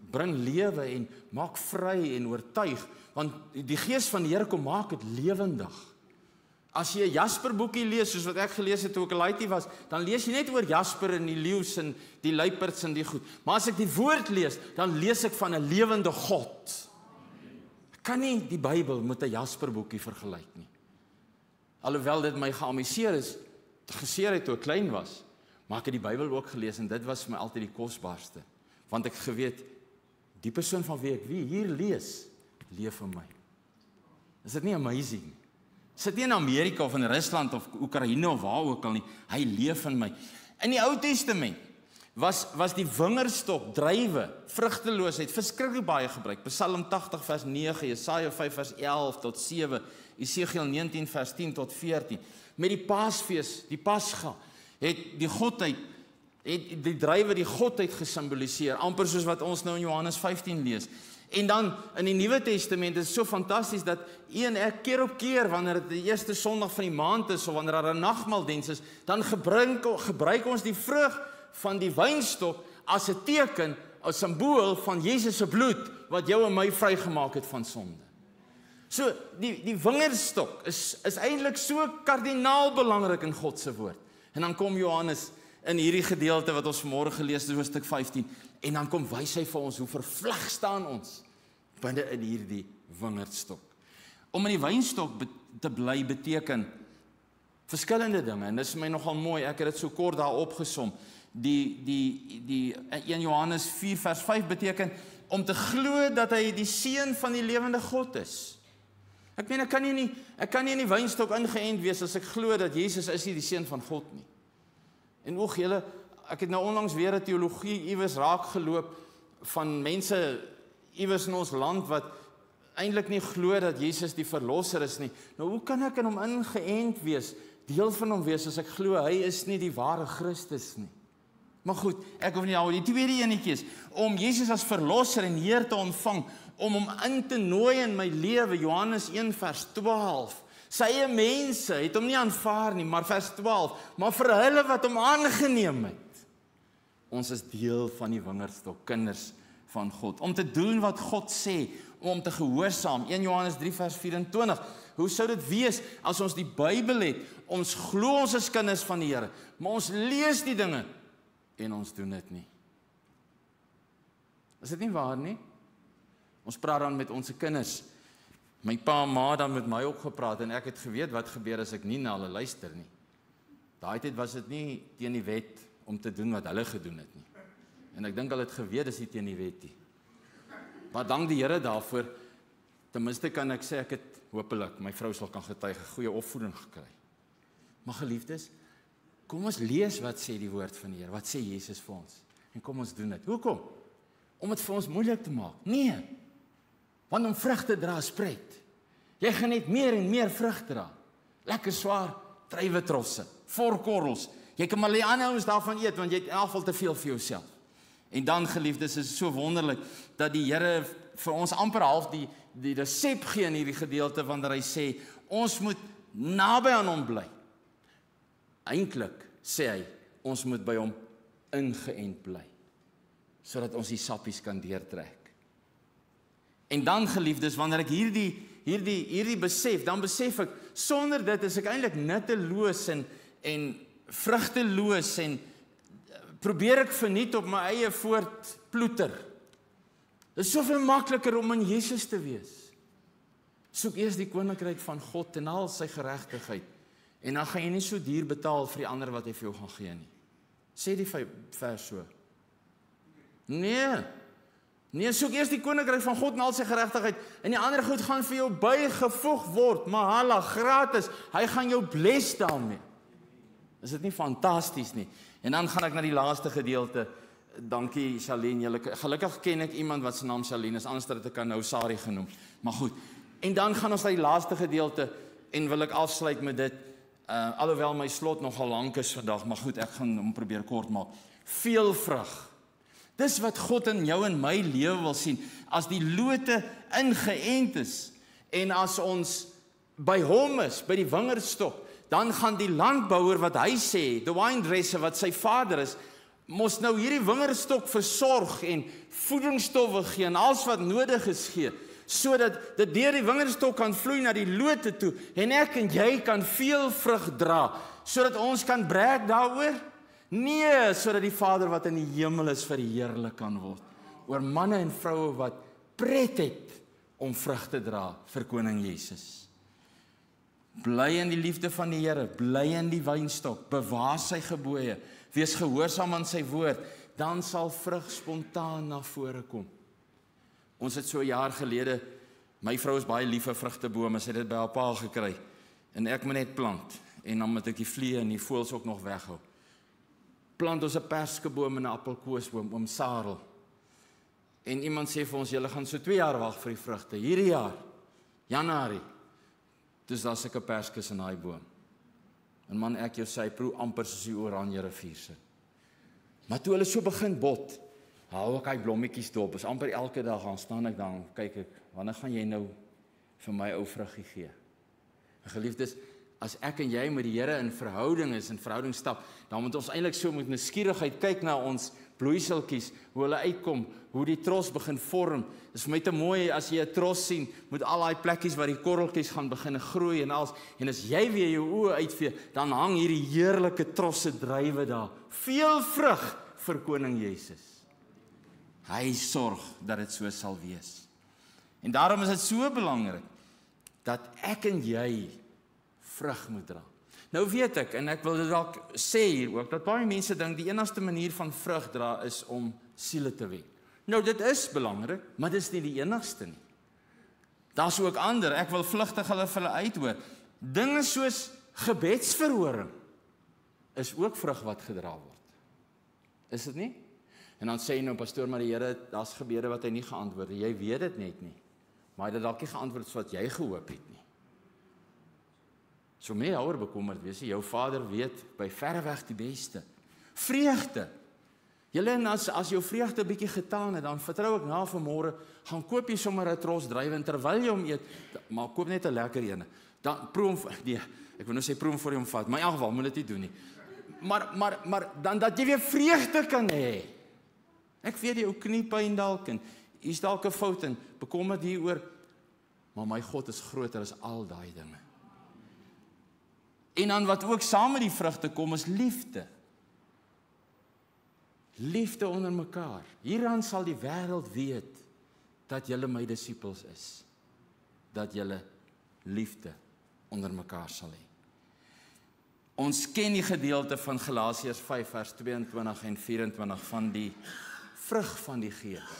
Bring lewe en maak vry en oortuig, want die Gees van die Here kom maak dit lewendig. As jy 'n Jasper boekie lees, soos wat ek gelees het toe ek 'n laaitie was, dan lees jy net oor Jasper en die leeu's en die luiperds en die goed. Maar as ek die woord lees, dan lees ek van 'n lewende God. Ek kan nie die Bybel met 'n Jasper boekie vergelyk nie. Alhoewel dit my geamuseer is, geseer het toe ek klein was, maar ek het die Bybel ook gelees en dit was vir my altyd die kosbaarste. Want ek geweet, die persoon van wie ek hier lees, leef in my. Is dit nie amazing? Sit nie in Amerika of in Rusland of Oekraïne of waar ook al nie, hy leef in my. In die Ou Testament was die wingerdstok, druiwe, vrugteloosheid, verskriklik baie gebruik. Psalm 80 vers 9, Jesaja 5 vers 11 tot 7, Esegiel 19 vers 10 tot 14. Met die Paasfees, die Pasga, het die godheid, het die druiwe die godheid gesimboliseer, amper soos wat ons nou in Johannes 15 lees. En dan in die Nuwe Testament is so fantasties dat ek keer op keer, wanneer dit die eerste Sondag van die maand is, of wanneer daar 'n nagmaaldiens is, dan gebruik ons die vrug van die wynstok as 'n teken, as simbool van Jesus se bloed, wat jou en my vrygemaak het van sonde. So, die wingerdstok is eintlik so kardinaal belangrik in God se woord. En dan kom Johannes in hierdie gedeelte wat ons vanmôre gelees het, hoofstuk 15, en dan kom wys hy vir ons hoe vervleg staan ons binne in hierdie wingerdstok. Om in die wynstok te bly beteken verskillende dinge, en dit is my nogal mooi, ek het dit so kort daar opgesom. Die 1 Johannes 4 vers 5 beteken om te glo dat hy die seun van die lewende God is. Ek meen, ek kan nie in die wynstok ingeënt wees as ek glo dat Jesus is nie die seun van God nie. En oeg julle, ek het nou onlangs weer 'n teologie iewers raak geloop van mense iewers in ons land wat eintlik nie glo dat Jesus die verlosser is nie. Nou hoe kan ek in hom ingeënt wees, deel van hom wees as ek glo hy is nie die ware Christus nie? Maar goed, ek hoef nie daaroor. Die tweede enetjie is om Jesus as verlosser en Heer te ontvang, om hom in te nooi in my lewe, Johannes 1 vers 12. Sy eie mense het hom nie aanvaar nie, maar vers 12, maar vir hulle wat hom aangeneem het. Ons is deel van die wingerdstok, kinders van God, om te doen wat God sê, om te gehoorsaam. 1 Johannes 3 vers 24. Hoe sou dit wees as ons die Bybel het, ons glo ons is kinders van die Here, maar ons lees die dinge en ons doen dit nie. Is dit nie waar nie? Ons praat dan met ons kinders. My pa en ma dan met my ook gepraat en ek het geweet wat gebeur as ek nie na hulle luister nie. Daai tyd was dit nie teen die wet om te doen wat hulle gedoen het nie. En ek dink hulle het geweet dis nie teen die wet nie. Maar dank die Here daarvoor. Ten minste kan ek sê ek het hopelik, my vrou sal kan getuig, 'n goeie opvoeding gekry. Maar geliefdes, kom ons lees wat sê die woord van die Here, wat sê Jesus vir ons. En kom ons doen dit. Hoekom? Om dit vir ons moeilik te maak? Nee. Want om vrug te dra spruit. Jy gaan net meer en meer vrug dra. Lekker swaar, druiwetrosse, voorkorrels. Jy kan maar die aanhouers daarvan eet, want jy het in elk geval te veel vir jouself. En dan, geliefdes, is so wonderlik dat die Here vir ons amper half die resep gee in hierdie gedeelte, wanneer hy sê, ons moet naby aan hom bly. Eintlik sê hy, ons moet by hom ingeënt bly, sodat ons die sappies kan deurtrek. En dan, geliefdes, wanneer ek hierdie besef, dan besef ek, sonder dit is ek eintlik nutteloos en vrugteloos en probeer ek verniet op my eie voortploeter. Dit is soveel makliker om in Jesus te wees. Soek eers die koninkryk van God en al sy geregtigheid, en dan gaan jy nie so duur betaal vir die ander wat hy vir jou gaan gee nie. Sê die vers so. Nee, soek eers die koninkryk van God en al sy geregtigheid, en die ander goed gaan vir jou bygevoeg word, mahala, gratis. Hy gaan jou bless daarmee. Is dit nie fantasties nie? En dan gaan ek na die laaste gedeelte. Dankie Charlene, gelukkig ken ek iemand wat sy naam Charlene is, anders het ek kan nou Sari genoem. Maar goed, en dan gaan ons na die laaste gedeelte, en wil ek afsluit met dit, alhoewel my slot nogal lank is vandag, maar goed, ek gaan hom probeer kort maak. Veel vrug. Dis wat God in jou en my lewe wil sien, as die lote ingeënt is, en as ons by hom is, by die wingerdstok, dan gaan die landbouer wat hy sê, die wynedresser wat sy vader is, mos nou hierdie wingerdstok versorg en voedingsstowwe gee en alles wat nodig is gee, sodat dit deur die wingerdstok kan vloei na die lote toe en ek en jy kan veel vrug dra, sodat ons kan brag daaroor? Nee, sodat die Vader wat in die hemel is verheerlik kan word oor manne en vroue wat pret het om vrug te dra vir koning Jesus. Bly in die liefde van die Here, bly in die wynstok, bewaar sy gebooie, wees gehoorsaam aan sy woord, dan sal vrug spontaan na vore kom. Ons het so 'n jaar gelede, my vrou is baie lief vir vrugtebome, sy het dit by haar pa gekry, en ek moet net plant, en dan moet ek die vliee en die voëls ook nog weghou. Plant ons 'n perskeboom en 'n appelkoesboom, oom Sarel. En iemand sê vir ons, julle gaan so 2 jaar wag vir die vrugte. Hierdie jaar, Januarie, dus daar sulke perskes in daai boom. En man, ek jou sê, hy proe amper soos die Oranje rivier se. Maar toe hulle so begin bot, hou ek hy blommetjies dop, is amper elke dag gaan staan ek dan, kyk ek, wanneer gaan jy nou vir my ou vruggie gee? En geliefdes, as ek en jy met die Here in verhouding is, in verhouding stap, dan moet ons eintlik so met nuuskierigheid kyk na ons bloeiseltjies, hoe hulle uitkom, hoe die tros begin vorm. Dit is vir my te mooi as jy 'n tros sien, met al daai plekkies waar die korreltjies gaan begin groei en alles, en as jy weer jou oë uitvee, dan hang hierdie heerlike trosse druiwe daar. Veel vrug vir koning Jesus. Hy sorg dat dit so sal wees. En daarom is dit so belangrik, dat ek en jy vrug moet dra. Nou weet ek, en ek wil dit dalk sê hier ook, dat baie mense dink die enigste manier van vrug dra is om siele te wen. Nou dit is belangrik, maar dit is nie die enigste nie. Daar's ook ander, ek wil vlugtig hulle vir hulle uithoor. Dinge soos gebedsverhoring is ook vrug wat gedra word. Is dit nie? En dan sê jy nou, pastoor, maar die Here, daar's gebede wat hy nie geantwoord het. Jy weet dit net nie. Maar hy het dalk nie geantwoord soos wat jy gehoop het nie. So meer ouer bekommerd wees, jou Vader weet by verre weg die beste. Vreugde. Julle, en as jou vreugde 'n bietjie getaan het, dan vertrou ek na vanmôre, gaan koop jy sommer 'n tros druiwe en terwyl jy hom eet, maar koop net 'n lekker ene. Dan proe hom, nee, ek wil nou sê proe hom voor jy hom vat, maar in elk geval moet dit nie doen nie. Maar dan dat jy weer vreugde kan hê. Ek weet die ou kniepyn dalk en hier's dalk 'n fout en bekommerd hieroor, maar my God is groter as al daai dinge. En dan wat ook saam met die vrugte kom is liefde. Liefde onder mekaar. Hieraan sal die wêreld weet dat julle my disippels is. Dat julle liefde onder mekaar sal hê. Ons ken die gedeelte van Galasiërs 5 vers 22 en 24 van die vrug van die Gees.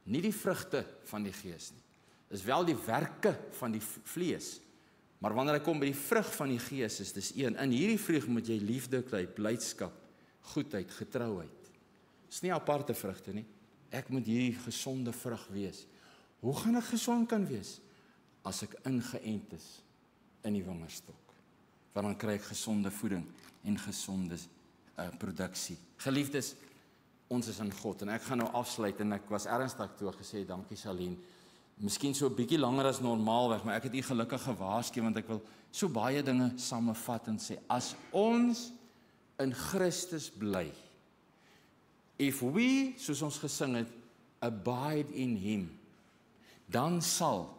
Nie die vrugte van die Gees nie. Dis wel die werke van die vlees. Maar wanneer hy kom by die vrug van die Gees, is dis een. In hierdie vrug moet jy liefde kry, blydskap, goedheid, getrouheid. Dis nie aparte vrugte nie. Ek moet hierdie gesonde vrug wees. Hoe gaan ek gesond kan wees? As ek ingeënt is in die wingerdstok. Want dan kry ek gesonde voeding en gesonde produksie. Geliefdes, ons is in God en ek gaan nou afsluit en ek was ernstig toe gesê, dankie Salien. Miskien so 'n bietjie langer as normaalweg, maar ek het u gelukkig gewaarsku want ek wil so baie dinge samevat en sê, as ons in Christus bly, if we, soos ons gesing het, abide in him, dan sal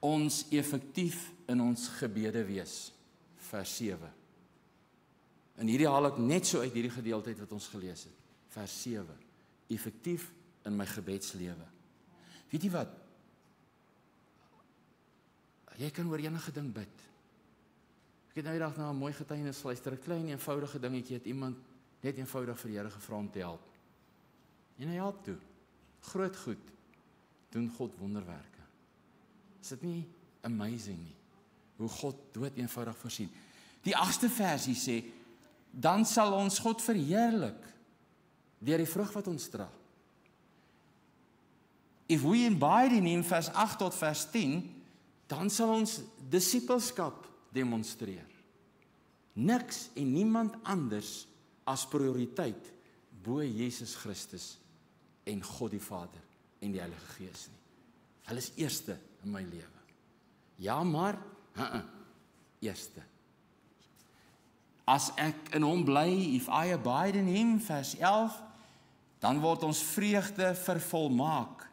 ons effektief in ons gebede wees. Vers 7. En hierdie haal ek net so uit hierdie gedeelte wat ons gelees het. Vers 7. Effektief in my gebedslewe. Weet jy wat? Jy kan oor enige ding bid. Ek het nou die dag na 'n mooi getuienis luister, 'n klein eenvoudige dingetjie het iemand net eenvoudig vir die Here gevra om te help. En hy help toe. Groot goed doen God wonderwerke. Is dit nie amazing nie? Hoe God dood eenvoudig voorsien. Die 8ste versie sê, dan sal ons God verheerlik deur die vrug wat ons dra. If we abide in him, vers 8 tot vers 10, dan sal ons disippelskap demonstreer. Niks en niemand anders as prioriteit bo Jesus Christus en God die Vader en die Heilige Gees nie. Hulle is eerste in my lewe. Ja, maar eerste. As ek in hom bly, if I abide in him, vers 11, dan word ons vreugde vervolmaak.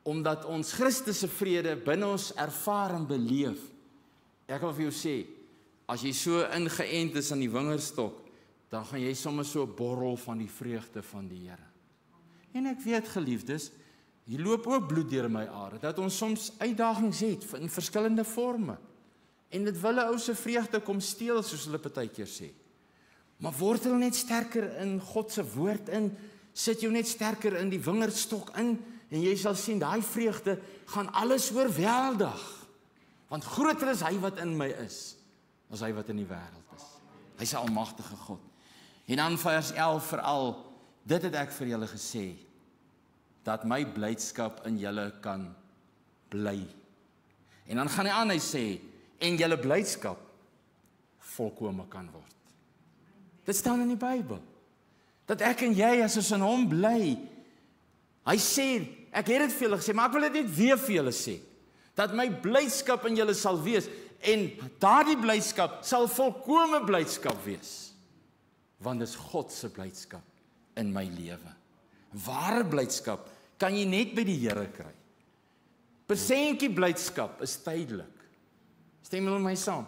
omdat ons Christus se vrede binne ons ervaar en beleef. Ek wil vir jou sê, as jy so ingeënt is aan die wingerdstok, dan gaan jy sommer so 'n borrel van die vreugde van die Here. En ek weet, geliefdes, hier loop ook bloed deur my are, dat ons soms uitdagings het in verskillende forme. En dit wil 'n ou se vreugde kom steel, soos hulle partykeer sê. Maar wortel net sterker in God se woord in, sit jou net sterker in die wingerdstok in, en jy sal sien, daai vreugde gaan alles oorweldig. Want groter is hy wat in my is, as hy wat in die wêreld is. Hy is 'n almagtige God. En dan vers 11 veral, dit het ek vir julle gesê, dat my blydskap in julle kan bly. En dan gaan hy aan, hy sê, en julle blydskap volkome kan word. Dit staan in die Bybel. Dat ek en jy, as ons in hom bly, hy sê, ek het dit vir julle gesê, maar ek wil dit net weer vir julle sê, dat my blydskap in julle sal wees, en daardie blydskap sal volkome blydskap wees, want dit is God se blydskap in my lewe. Ware blydskap kan jy net by die Here kry. Persentjie blydskap is tydelik. Stem julle met my saam?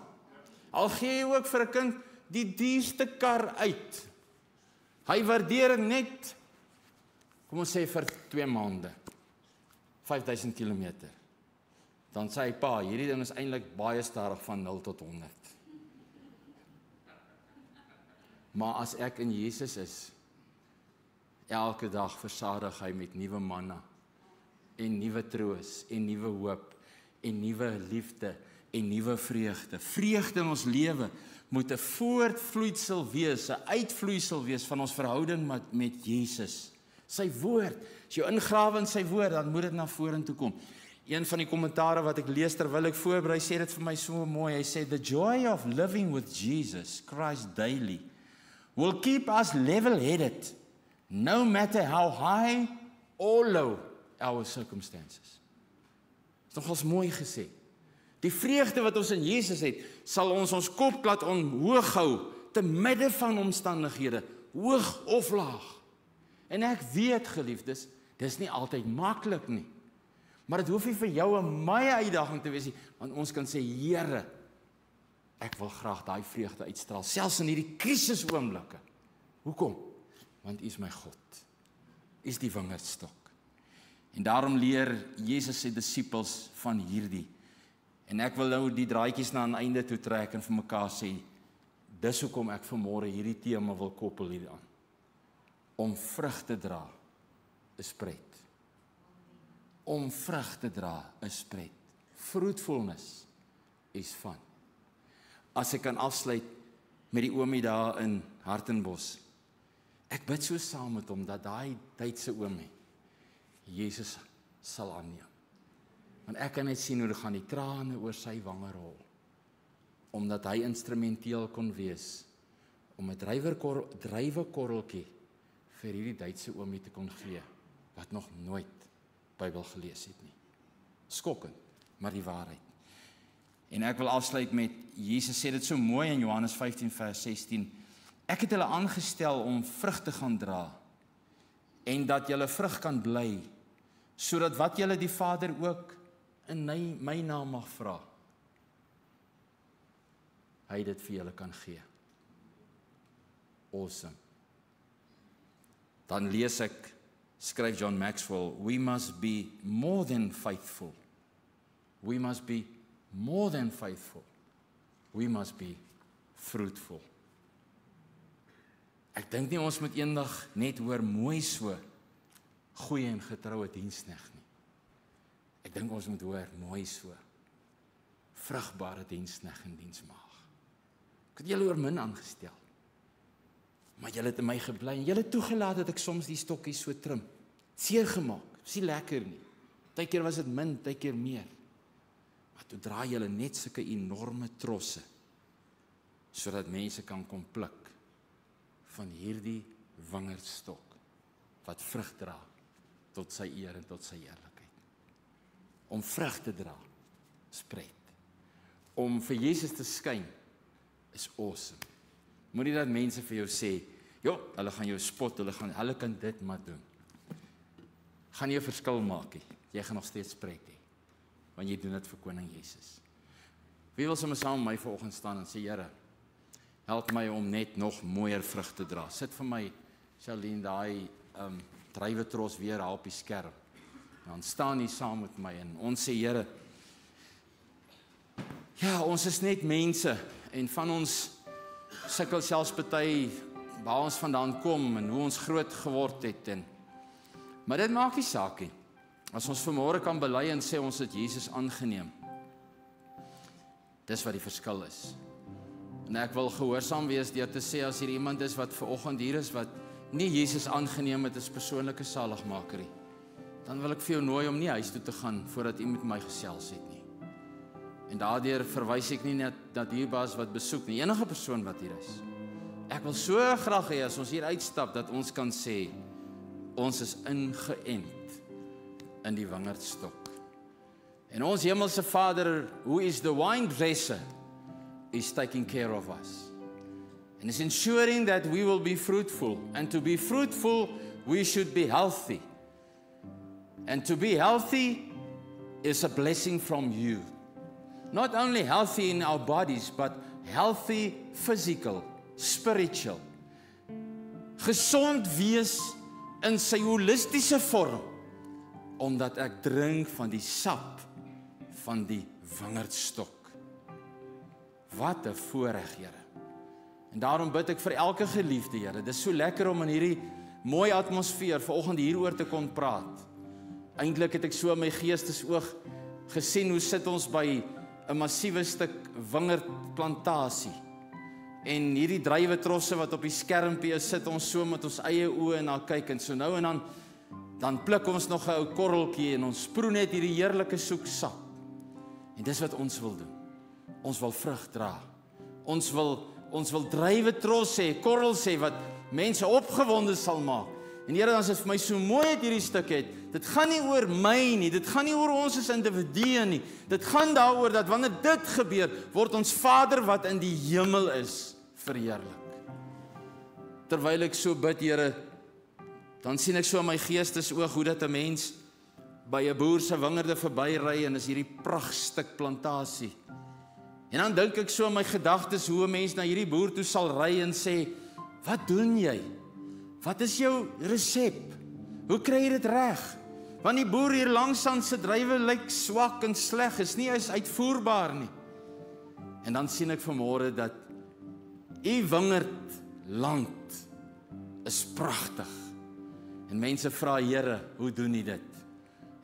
Al gee jy ook vir 'n kind die duurste kar uit, hy waardeer net, kom ons sê vir 2 maande, 5000 kilometer. Dan sê hy, pa, hierdie ding is eintlik baie stadig van 0 tot 100. Maar as ek in Jesus is, elke dag versadig hy met nuwe manna, en nuwe troos, en nuwe hoop, en nuwe liefde, en nuwe vreugde. Vreugde in ons lewe moet 'n voortvloeisel wees, 'n uitvloeisel wees van ons verhouding met Jesus. Sy woord, as jy ingrawe in sy woord, dan moet dit na vorentoe kom. Een van die kommentare wat ek lees terwyl ek voorberei, sê dit vir my so mooi. Hy sê, the joy of living with Jesus Christ daily will keep us level-headed, no matter how high or low our circumstances. Dit is nogals mooi gesê. Die vreugde wat ons in Jesus het, sal ons kop laat omhoog hou, te midde van omstandighede, hoog of laag. En ek weet, geliefdes, dis nie altyd maklik nie. Maar dit hoef nie vir jou en my uitdaging te wees nie, want ons kan sê, Here, ek wil graag daai vreugde uitstraal, selfs in hierdie krisis oomblikke. Hoekom? Want U is my God. U is die wingerdstok. En daarom leer Jesus sy disippels van hierdie. En ek wil nou die draadjies na 'n einde toe trek en vir mekaar sê, dis hoekom ek vanmôre hierdie tema wil koppel hieraan. Om vrug te dra is pret. Om vrug te dra is pret. Fruitfulness is fun. As ek kan afsluit met die oomie daar in Hartenbos. Ek bid so saam met hom dat daai tydse oomie Jesus sal aanneem. Want ek kan net sien hoe gaan die trane oor sy wange rol. Omdat hy instrumenteel kon wees om 'n drywekorreltjie vir hierdie Duitse oomie te kon gee wat nog nooit Bybel gelees het nie. Skokkend, maar die waarheid. En ek wil afsluit met, Jesus sê dit so mooi in Johannes 15 vers 16, ek het hulle aangestel om vrug te gaan dra, en dat julle vrug kan bly, sodat wat julle die Vader ook in my naam mag vra, hy dit vir julle kan gee. Awesome. Dan lees ek, skryf John Maxwell, we must be more than faithful. We must be more than faithful. We must be fruitful. Ek dink nie ons moet eendag net hoor mooi so, goeie en getroue diensknegt nie. Ek dink ons moet hoor mooi so, vrugbare diensknegt en diensmaag. Ek het julle oor min aangestel, maar julle het in my gebly en julle toegelaat dat ek soms die stokkies so trim, seer gemaak, is nie lekker nie. Partykeer was dit min, partykeer meer. Maar toe dra julle net sulke enorme trosse, sodat mense kan kom pluk van hierdie wingerdstok wat vrug dra tot sy eer en tot sy heerlikheid. Om vrug te dra is pret. Om vir Jesus te skyn is awesome. Moenie dat mense vir jou sê, "Jo, hulle gaan jou spot, hulle kan dit maar doen." gaan nie 'n verskil maak nie. Jy gaan nog steeds pret hê, want jy doen dit vir koning Jesus. Wie wil sommer saam met my vanoggend staan en sê, Here, help my om net nog mooier vrug te dra. Sit vir my, Charlene, daai druiwetros weer daar op die skerm. Dan staan jy saam met my en ons sê, Here, ja, ons is net mense en van ons sukkel selfs party waar ons vandaan kom en hoe ons groot geword het. Maar dit maak nie saak nie. As ons vanmôre kan bely en sê ons het Jesus aangeneem. Dis wat die verskil is. En ek wil gehoorsaam wees deur te sê as hier iemand is wat vanoggend hier is wat nie Jesus aangeneem het as persoonlike saligmaker nie, dan wil ek vir jou nooi om nie huis toe te gaan voordat u met my gesels het nie. En daardeur verwys ek nie net na die baas wat besoek nie, enige persoon wat hier is. Ek wil so graag hê as ons hier uitstap dat ons kan sê ons is ingeënt in die wingerdstok. En ons hemelse Vader, who is the wine dresser, is taking care of us. And is ensuring that we will be fruitful. And to be fruitful, we should be healthy. And to be healthy is a blessing from you. Not only healthy in our bodies, but healthy physical, spiritual. Gesond wees in sy holistiese vorm, omdat ek drink van die sap van die wingerdstok. Wat 'n voorreg, Here. En daarom bid ek vir elke geliefde, Here. Dit is so lekker om in hierdie mooi atmosfeer vanoggend hieroor te kon praat. Eintlik het ek so in my geestesoog gesien hoe sit ons by 'n massiewe stuk wingerdplantasie. En hierdie druiwetrosse wat op die skermpie is, sit ons so met ons eie oë na kyk en so nou en dan pluk ons nog 'n ou korreltjie en ons proe net hierdie heerlike soetsap. En dis wat ons wil doen. Ons wil vrug dra. Ons wil druiwetrosse hê, korrels hê wat mense opgewonde sal maak. En Here, dan is dit vir my so mooi dat hierdie stuk het. Dit gaan nie oor my nie, dit gaan nie oor ons as individue nie. Dit gaan daaroor dat wanneer dit gebeur, word ons Vader wat in die hemel is verheerlik. Terwyl ek so bid, Here, dan sien ek so in my geestesoog hoe dat 'n mens by 'n boer se wingerde verbyry en is hierdie pragtstuk plantasie. En dan dink ek so in my gedagtes hoe 'n mens na hierdie boer toe sal ry en sê, wat doen jy? Wat is jou resep? Hoe kry jy dit reg? Want die boer hier langs aan se druiwe lyk swak en sleg, is nie eens uitvoerbaar nie. En dan sien ek vanmôre dat u wingerdland is pragtig. En mense vra, Here, hoe doen u dit?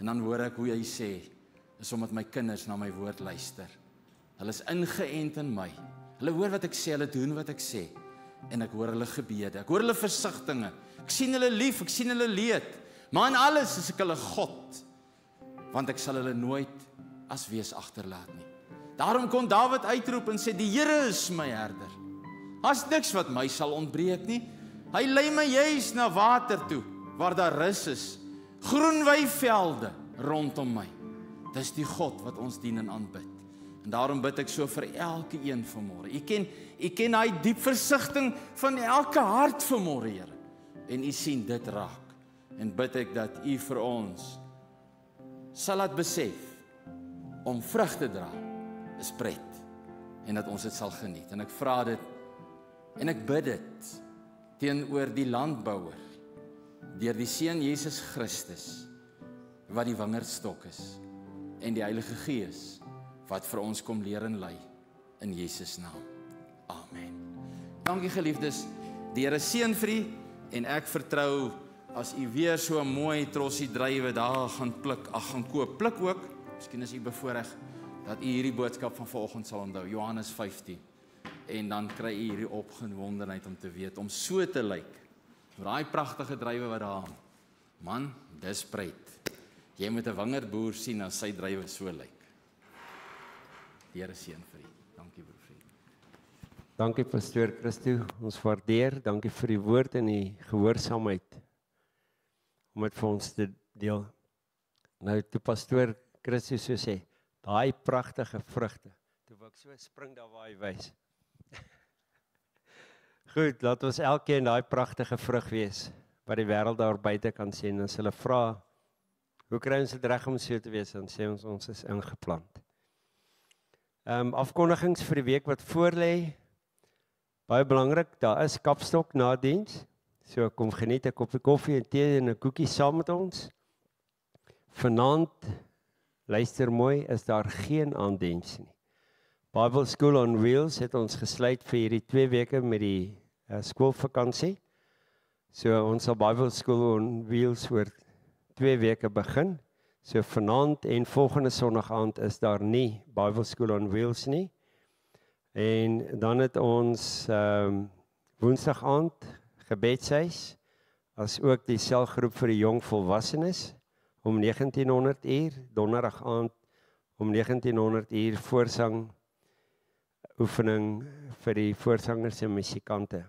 En dan hoor ek hoe hy sê, is omdat my kinders na my woord luister. Hulle is ingeënt in my. Hulle hoor wat ek sê, hulle doen wat ek sê. En ek hoor hulle gebede, ek hoor hulle versigtinge. Ek sien hulle lief, ek sien hulle leed. Maar in alles is ek hulle God, want ek sal hulle nooit as wees agterlaat nie. Daarom kon Dawid uitroep en sê, die Here is my herder. Daar's niks wat my sal ontbreek nie. Hy lei my juis na water toe, waar daar rus is. Groen weivelde rondom my. Dis die God wat ons dien en aanbid. En daarom bid ek so vir elke een vanmôre. U ken daai diep versigtiging van elke hart vanmôre, Here. En u sien dit raak. En bid ek dat u vir ons sal laat besef om vrug te dra is pret en dat ons dit sal geniet. En ek vra dit en ek bid dit teenoor die landbouer deur die Seun Jesus Christus wat die wingerdstok is en die Heilige Gees wat vir ons kom leer en lei in Jesus naam. Amen. Dankie geliefdes. Die Here seën vir u en ek vertrou as u weer so 'n mooi trossie druiwe daar gaan gaan koop. Pluk ook. Miskien is u bevoorreg dat u hierdie boodskap van vanoggend sal onthou. Johannes 15. En dan kry u hierdie opgewondenheid om te weet om so te lyk. Daai pragtige druiwe wat daar hang. Man, dis pret. Jy moet 'n wingerdboer sien as sy druiwe so lyk. Die Here seën vir u. Dankie broer. Dankie pastoor Christo, ons waardeer. Dankie vir die woord en die gehoorsaamheid om dit vir ons te deel. Nou toe pastoor Christo so sê, daai pragtige vrugte. Toe wil ek so spring daar waar hy wys. Goed, laat ons elkeen daai pragtige vrug wees wat die wêreld daar buite kan sien. As hulle vra, Hoe kry ons dit reg om so te wees? Dan sê ons is ingeplant. Afkondigings vir die week wat voorlê. Baie belangrik, daar is Kapstok na diens. So kom geniet 'n koppie koffie en tee en 'n koekie saam met ons. Vanaand, luister mooi, is daar geen aanddiens nie. Bible School on Wheels het ons gesluit vir hierdie 2 weke met die skoolvakansie. So ons sal Bible School on Wheels oor 2 weke begin. So vanaand en volgende Sondag aand is daar nie Bible School on Wheels nie. En dan het ons Woensdag aand gebedshuis, as ook die selgroep vir die jong volwassenes om 1900 uur, donderdag aand om 1900 uur voorsang oefening vir die voorsangers en musikante.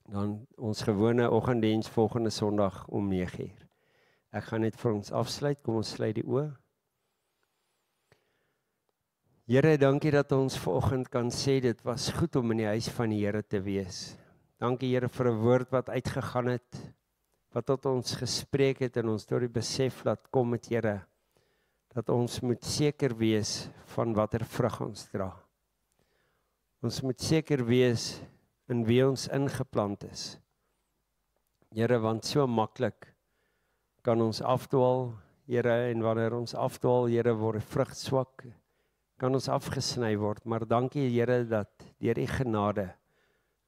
Dan ons gewone oggenddiens volgende Sondag om 9 uur. Ek gaan net vir ons afsluit, kom ons sluit die oë. Here, dankie dat ons vanoggend kan sê dit was goed om in die huis van die Here te wees. Dankie Here vir 'n woord wat uitgegaan het, wat tot ons gespreek het en ons tot die besef laat kom met Here, dat ons moet seker wees van watter vrug ons dra. Ons moet seker wees in wie ons ingeplant is. Here, want so maklik kan ons afdwaal, Here, en wanneer ons afdwaal, Here, word die vrug swak, kan ons afgesny word, maar dankie Here dat deur U genade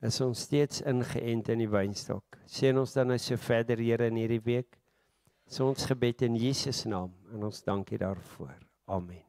is ons steeds ingeënt in die wynstok. Sien ons dan nou so verder, Here, in hierdie week. Dis ons gebed in Jesus naam en ons dankie daarvoor. Amen.